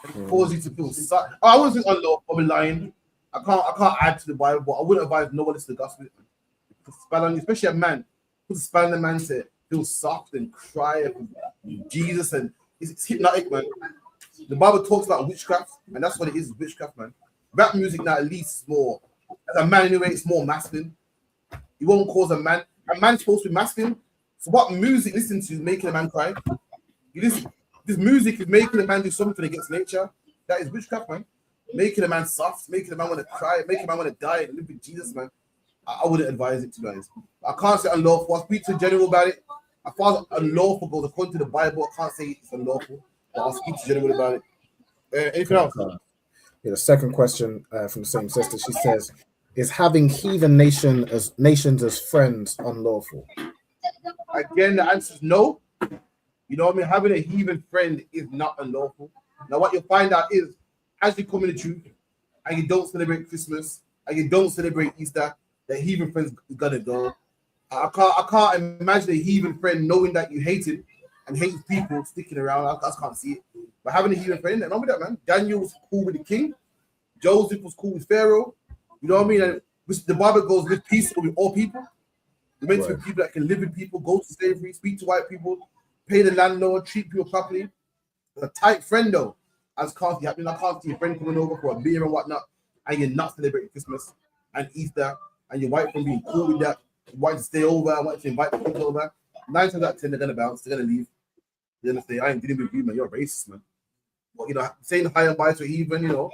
It causes you to feel sad. I wouldn't say unlawful. I'm lying. I can't add to the Bible, but I wouldn't advise no one listen to gospel music. Spell on you, especially a man. Put a spell on the man to feel soft and cry for Jesus, and it's hypnotic, man. The Bible talks about witchcraft, and that's what it is, witchcraft, man. Rap music now at least is more, as a man anyway, it's more masculine. It won't cause a man's supposed to be masculine. So what music listen to is making a man cry? You listen, this music is making a man do something against nature. That is witchcraft, man. Making a man soft, making a man want to cry, making a man want to die and live with Jesus, man. I wouldn't advise it, to be honest. I can't say unlawful. I'll speak to the general about it. As far as unlawful goes, according to the Bible, I can't say it's unlawful. But I'll speak to the general about it. Anything else? Yeah, the second question from the same sister, she says, is having heathen nations as friends unlawful? Again, the answer is no. You know what I mean? Having a heathen friend is not unlawful. Now, what you'll find out is, as you come in the truth, and you don't celebrate Christmas, and you don't celebrate Easter, the heathen friend's gonna go. I can't imagine a heathen friend knowing that you hate him and hate people sticking around. I just can't see it. But having a heathen friend, remember that, man. Daniel was cool with the king. Joseph was cool with Pharaoh. You know what I mean? And the Bible goes, live peaceful with all people. You're meant to be people that can live with people, go to slavery, speak to white people, pay the landlord, treat people properly. A tight friend, though, as can't see happening. I can't see your friend coming over for a beer and whatnot, and you're not celebrating Christmas and Easter, and your white friend being cool with that, want to stay over, want to invite people over. 9 times out of 10, they're gonna bounce, they're gonna leave. They're gonna say, I ain't dealing with you, man. You're a racist, man. But you know, saying hi and bye to even, you know,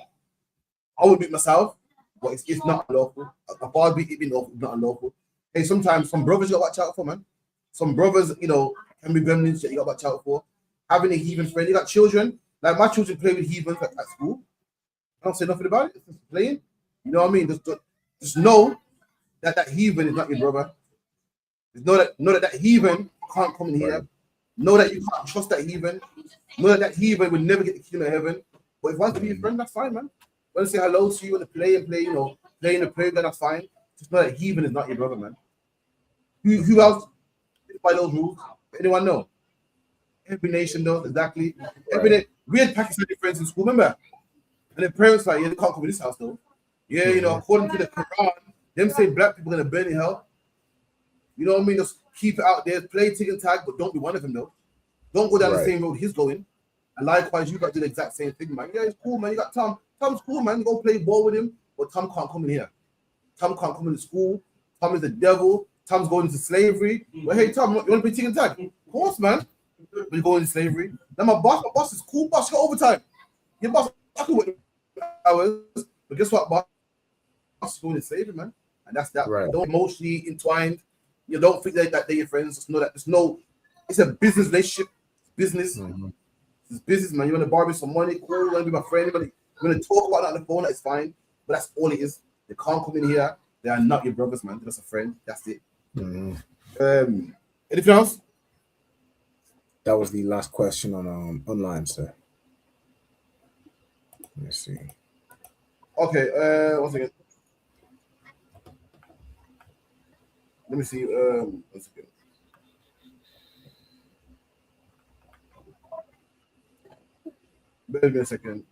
I would beat myself, but it's not unlawful. A bar beat it lawful, not unlawful. Hey, sometimes some brothers you gotta watch out for, man. Some brothers, you know, can be gremlins that you gotta watch out for. Having a heathen friend, you got children. Like my children play with heathens at school. I don't say nothing about it. It's just playing. You know what I mean? Just know that heathen is not your brother. Just know that heathen can't come in here. Know that you can't trust that heathen. Know that heathen will never get the kingdom of heaven. But if you want to be your friend, that's fine, man. Want to say hello to you and play, you know, play in the playground, that's fine. Just know that heathen is not your brother, man. Who else by those rules? Anyone know? Every nation does, exactly. Every day. We had Pakistani friends in school, remember? And their parents like, yeah, they can't come to this house though. Yeah, you know, according to the Quran, them say black people are gonna burn in hell. You know what I mean? Just keep it out there, play tick and tag, but don't be one of them though. Don't go down the same road he's going. And likewise, you got to do the exact same thing, man. Yeah, it's cool, man. You got Tom. Tom's cool, man. You go play ball with him, but Tom can't come in here. Tom can't come into school. Tom is the devil. Tom's going into slavery. But hey, Tom, you want to play tick and tag? Of course, man. But you go into slavery. Now my boss is cool. Boss, you got overtime. Your boss, I can work hours. But guess what, boss? Boss is going into slavery, man. And that's that. Right. Don't emotionally entwined. You don't think that they're your friends. Just know that it's a business relationship. Business. It's business, man. You want to borrow some money, cool. You want to be my friend. You want to talk about that on the phone, that's fine. But that's all it is. They can't come in here. They are not your brothers, man. They're just a friend. That's it. Anything else? That was the last question on online, sir. Let me see. Okay, one second. Let me see. 1 second. Bear with me a second.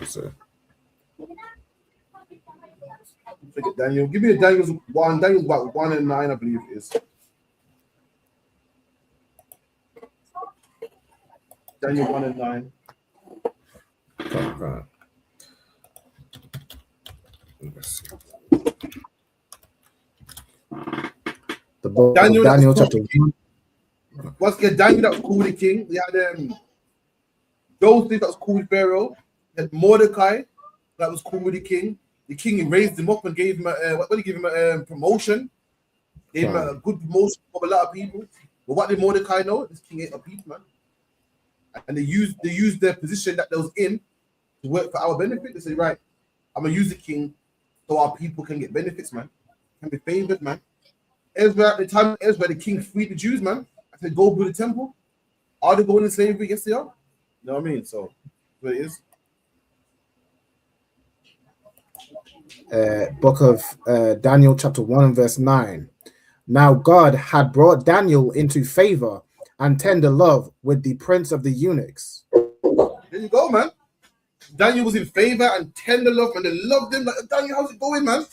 Sir. Daniel, give me a Daniel's 1. Daniel's about 1 and 9, I believe it is. Daniel 1 and 9. Okay. Let's see. The book Daniel, of Daniel chapter 1. Once again, Daniel that was cool with the king. We had Joseph that was cool with Pharaoh. We had Mordecai that was cool with the king. The king raised him up and gave him a promotion. Gave him a good promotion of a lot of people. But what did Mordecai know? This king ain't a people, man. And they used their position that they was in to work for our benefit. They said, right, I'm gonna use the king so our people can get benefits, man. Can be favored, man. Ezra, at the time Ezra, the king freed the Jews, man. I said, go build the temple. Are they going in slavery? Yes, they are. You know what I mean? So, what it is. Book of Daniel chapter 1 and verse 9. Now God had brought Daniel into favor and tender love with the prince of the eunuchs. There you go, man. Daniel was in favor and tender love, and they loved him. Like, Daniel, how's it going, man?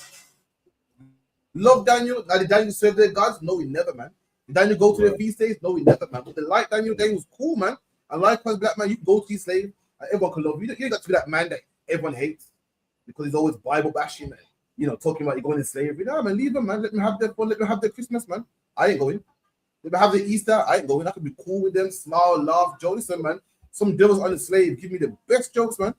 Love Daniel. Now, did Daniel serve their gods? No, he never, man. Did Daniel go to their feast days? No, he never, man. But they like Daniel. Daniel was cool, man. And likewise, black man, you go to your slave, and everyone can love you. You got to be that man that everyone hates because he's always Bible bashing, and, you know, talking about you going in slavery. No, man, leave them, man. Let them have their fun. Let them have their Christmas, man. I ain't going. If I have the Easter, I ain't going. I can be cool with them, smile, laugh, joke. Listen, man. Some devils on the slave. Give me the best jokes, man.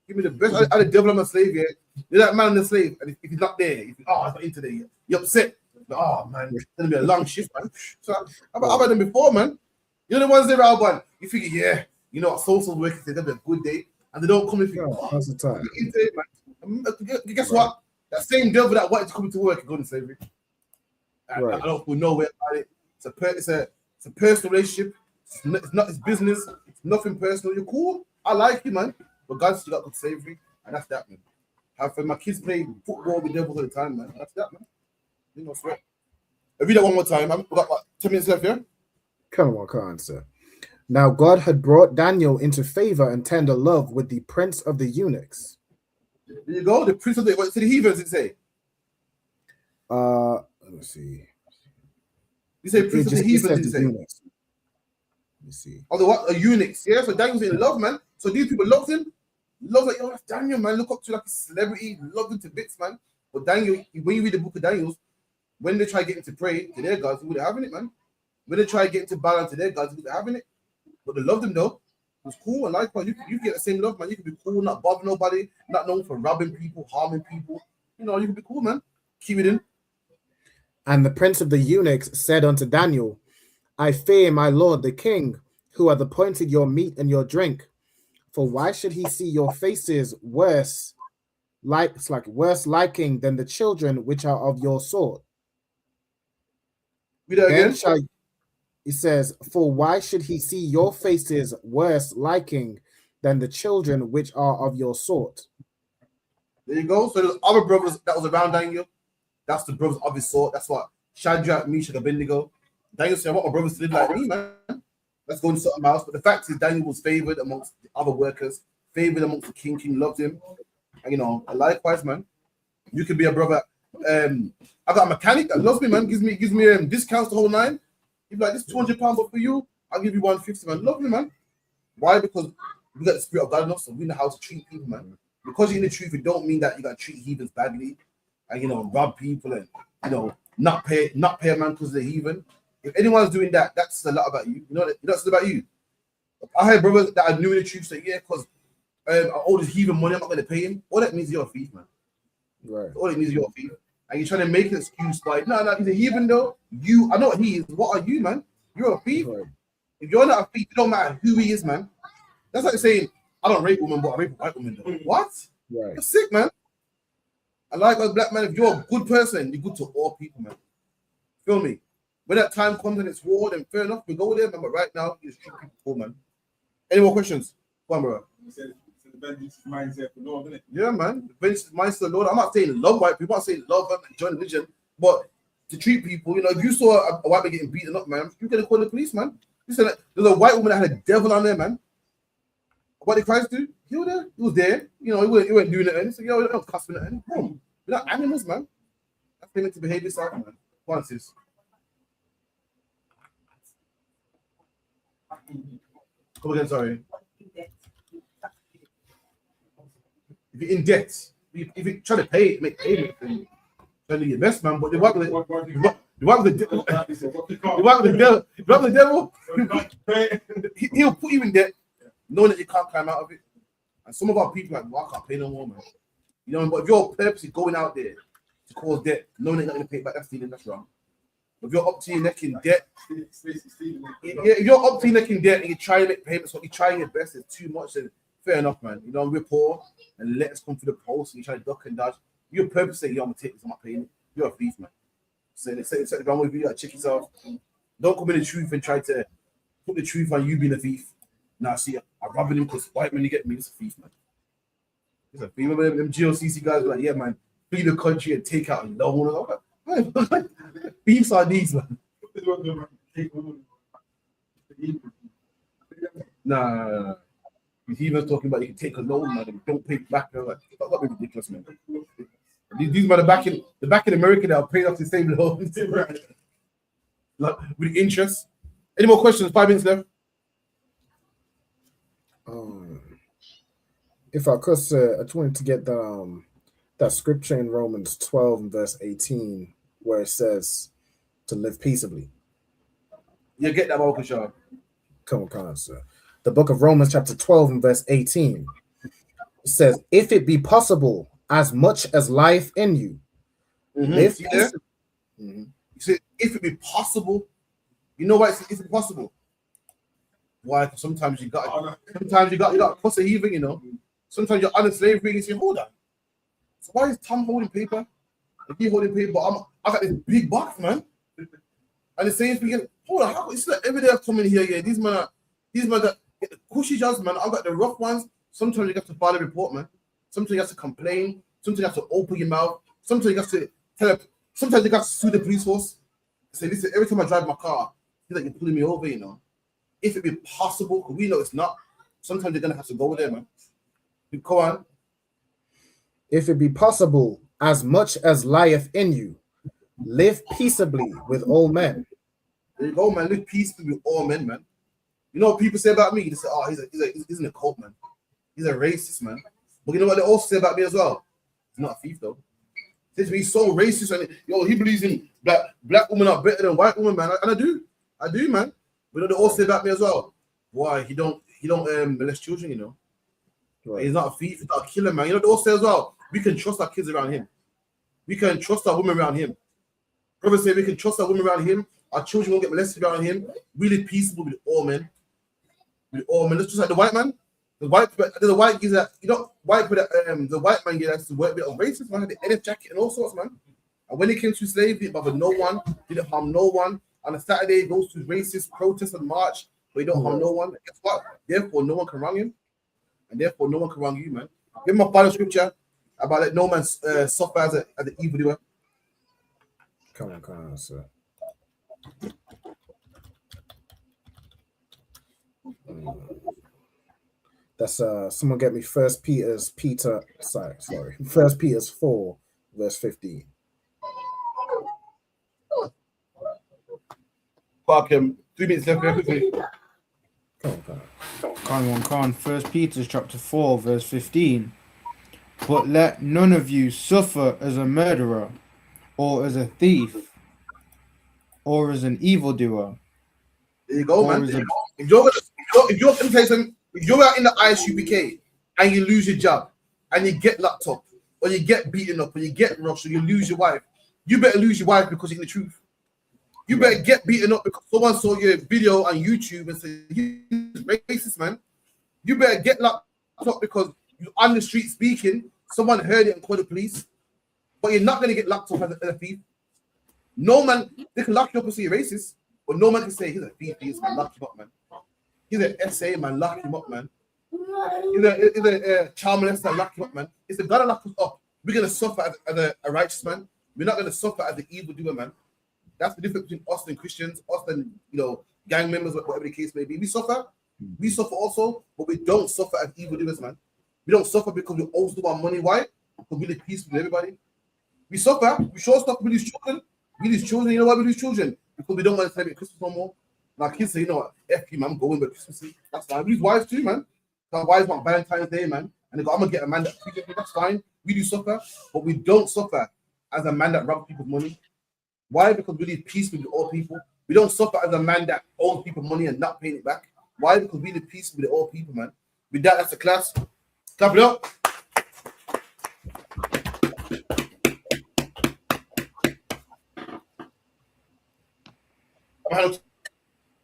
Give me the best. I the devil on the slave, yeah. You're that man on the slave, and if he's not there, he's not in today yet. You're upset. Oh man, it's gonna be a long shift, man. So I've had them before, man. You're the ones there, Alban. You figure, yeah, you know, social workers, they're gonna be a good day, and they don't come and think, how's the time? Today, man. Guess what? That same devil that wanted to come to work and go to slavery. I don't go nowhere about it. It's a personal relationship. It's not his business. It's nothing personal. You're cool. I like you, man. But God still got good slavery, and that's that, man. Have my kids play football with devils all the time, man. That's that, man. You know, sweat. I read that one more time. I've got what, 10 minutes left, yeah? Come on, sir. Now God had brought Daniel into favor and tender love with the prince of the eunuchs. There you go. The prince of the what? To the heathens, it say. Let me see. You say prince of the heathens, you say. Let me see. Oh, the what? A eunuchs. Yeah. So Daniel's in love, man. So these people loved him. Love like, yo, that's Daniel, man. Look up to like a celebrity. Love him to bits, man. But Daniel, when you read the book of Daniel, when they try to get him to pray to their gods, he wasn't having it, man. When they try to get him to bow down to their gods, he wasn't having it. But they loved him though. It was cool and likewise. You get the same love, man. You can be cool, not bother nobody, not known for robbing people, harming people. You know, you can be cool, man. Keep it in. And the prince of the eunuchs said unto Daniel, I fear my lord the king, who hath appointed your meat and your drink. For why should he see your faces worse liking than the children which are of your sort? Read that again. He says, for why should he see your faces worse liking than the children which are of your sort? There you go. So there's other brothers that was around Daniel. That's the brothers of his sort. That's what Shadrach, Meshach, and Abednego. Daniel said, I want my brothers to live like me, man. Let's go into something else. But the fact is, Daniel was favored amongst the other workers, favored amongst the king. King loved him. And, you know, likewise, man, you could be a brother. I got a mechanic that loves me, man. Gives me discounts the whole nine. He's like, this £200, but for you, I'll give you 150, man. Love me, man. Why? Because we got the spirit of God in us, so we know how to treat people, man. Because you're in the truth, it don't mean that you got to treat heathens badly and, you know, rob people and, you know, not pay a man because they're heathen. If anyone's doing that, that's a lot about you. You know, that's about you. I had brothers that are new in the truth say, yeah, because I owe this heathen money, I'm not going to pay him. All that means you're a thief, man. Right. All it means you're a thief. And you're trying to make an excuse by, no, he's a heathen though. I know what he is. What are you, man? You're a thief. Right. If you're not a thief, it don't matter who he is, man. That's like saying, I don't rape women, but I rape a white woman though. What? Right. You're sick, man. And likewise, black man, if you're a good person, you're good to all people, man. Feel me? When that time comes and it's war, then fair enough, we go there, man. But right now, you just treat people cool, man. Any more questions? Go on, bro. The vengeance mindset for Lord, isn't it? Yeah, man. The vengeance mindset of the Lord. I'm not saying love white people. I'm not saying love them and join religion, but to treat people, you know, if you saw a white man getting beaten up, man, you could have called the police, man. You said there's a white woman that had a devil on there, man. What did Christ do? He was there. You know, he wasn't doing it. And he said, yo, don't cuss me. Boom. We're not animals, man. That's meant to behave yourself, man. Go on, sis. Come again, sorry. If you're in debt, if you try to pay it, make payment, then try to do your best, man. But the devil, he'll put you in debt, knowing that you can't climb out of it. And some of our people are like, well, I can't pay no more, man. You know, but if you're purposely going out there to cause debt, knowing that you're not going to pay it back, that's stealing, that's wrong. If you're up to your neck in debt, if you're up to your neck in debt and you try to make payments, but you're trying your best, it's too much, then fair enough, man. You know, we're poor and let us come through the post and you try to duck and dodge. You're purposely saying, yo, I'm going to take this, I'm not paying it. You're a thief, man. So it's the wrong with you, you got to check yourself. Don't come in the truth and try to put the truth on you being a thief. Now, see, I'm robbing him because white man, you get me, it's a thief, man. It's a thief. Remember them GOCC guys were like, yeah, man, flee the country and take out a loan. Thieves are these, man. Nah. He was talking about you can take a loan, man, and don't pay it back. Like, that's not ridiculous, man. These men are back in America that are paying off the same loans. Like, with interest. Any more questions? 5 minutes left. If I could, I just wanted to get that scripture in Romans 12 and verse 18 where it says to live peaceably. You get that, Malcolm Shaw. Come on, sir. The book of Romans, chapter 12, and verse 18. It says, if it be possible, as much as life in you, live See there? You say, if it be possible, you know why it's impossible? Why? Because sometimes you got to push a heathen, you know. Sometimes you're under slavery and you say, hold on. So why is Tom holding paper? If he holding paper, I got this big box, man. And the same thing, hold on, how it's like every day I come in here, yeah. These men that get the cushy jobs, man. I got the rough ones. Sometimes you have to file a report, man. Sometimes you have to complain. Sometimes you have to open your mouth. Sometimes you have to sometimes you got to sue the police force. Say, listen, every time I drive my car, I feel like you're pulling me over, you know. If it be possible, because we know it's not, sometimes you're gonna have to go there, man. Go on. If it be possible, as much as lieth in you, live peaceably with all men. There you go, man. Live peaceably with all men, man. You know what people say about me? They say, oh, he's in a cult, man. He's a racist, man. But you know what they also say about me as well? He's not a thief, though. He's so racist, and he believes in black women are better than white women, man. And I do, man. But you know they all say about me as well. Why he don't molest children, you know. Right. He's not a thief, he's not a killer, man. You know they all say as well. We can trust our kids around him. We can trust our women around him. Brothers say we can trust our women around him. Our children won't get molested around him. Really peaceable with all men. With all men. It's just like the white man. The white geezer that, you know, the white man gets to work with a racist man, had the NF jacket and all sorts, man. And when it came to slavery, but no one didn't harm no one. On a Saturday, he goes to racist protest and march, but he don't harm no one. Guess what? Therefore, no one can wrong him, and therefore, no one can wrong you, man. Give me my final scripture about let no man suffer as an evildoer. Come on, sir. That's someone get me First Peter's 4, verse 15. Fuck him. 3 minutes left. Come on. 1 Peter chapter 4, verse 15. But let none of you suffer as a murderer, or as a thief, or as an evildoer. There you go, man. If you're out in the ISUPK and you lose your job and you get locked up or you get beaten up or you get rushed or you lose your wife, you better lose your wife because you're in the truth. You better get beaten up because someone saw your video on YouTube and said, you're racist, man. You better get locked up because you're on the street speaking, someone heard it and called the police, but you're not going to get locked up as a thief. No man, they can lock you up and say you're racist, but no man can say he's a thief, he's man, lock him up, man. He's an SA, man, lock him up, man. He's a child molester, lock him up, man. It's the God that lock us up. We're going to suffer as a righteous man. We're not going to suffer as the evildoer, man. That's the difference between us and Christians, us and, you know, gang members, whatever the case may be. We suffer also, but we don't suffer as evildoers, man. We don't suffer because we also do our money. Why? Because we live peaceful with everybody. We suffer. We sure stuff. We lose children. You know why we lose children? Because we don't want to celebrate Christmas no more. And our kids say, you know what, F you, man, I'm going with Christmas. That's fine. We lose wives too, man. Our wives want Valentine's Day, man. And they go, I'm going to get a man that treats me. That's fine. We do suffer, but we don't suffer as a man that robs people's money. Why? Because we live peacefully with all people. We don't suffer as a man that owes people money and not paying it back. Why? Because we live peacefully with all people, man. With that, that's the class. Clap it up. I'm going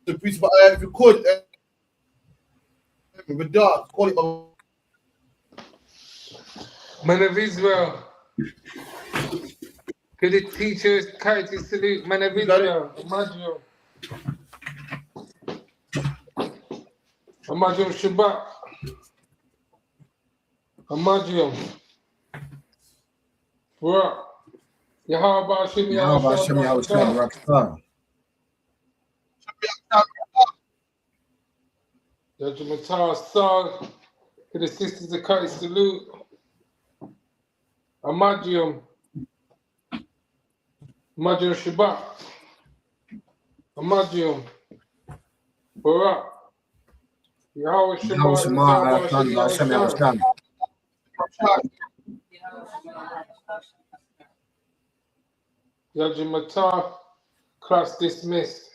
to preach, but if you could, with that, call it. Man of Israel. Give the teachers courtesy salute, man of Israel. Imagine Shabbat. Imagine. What? Yahweh Shem Judge Matar Sar, to the sisters of courtesy salute. Imagine Shabbat. Imagine Barak. Yahweh Shabbat. Judge Matar, class dismissed.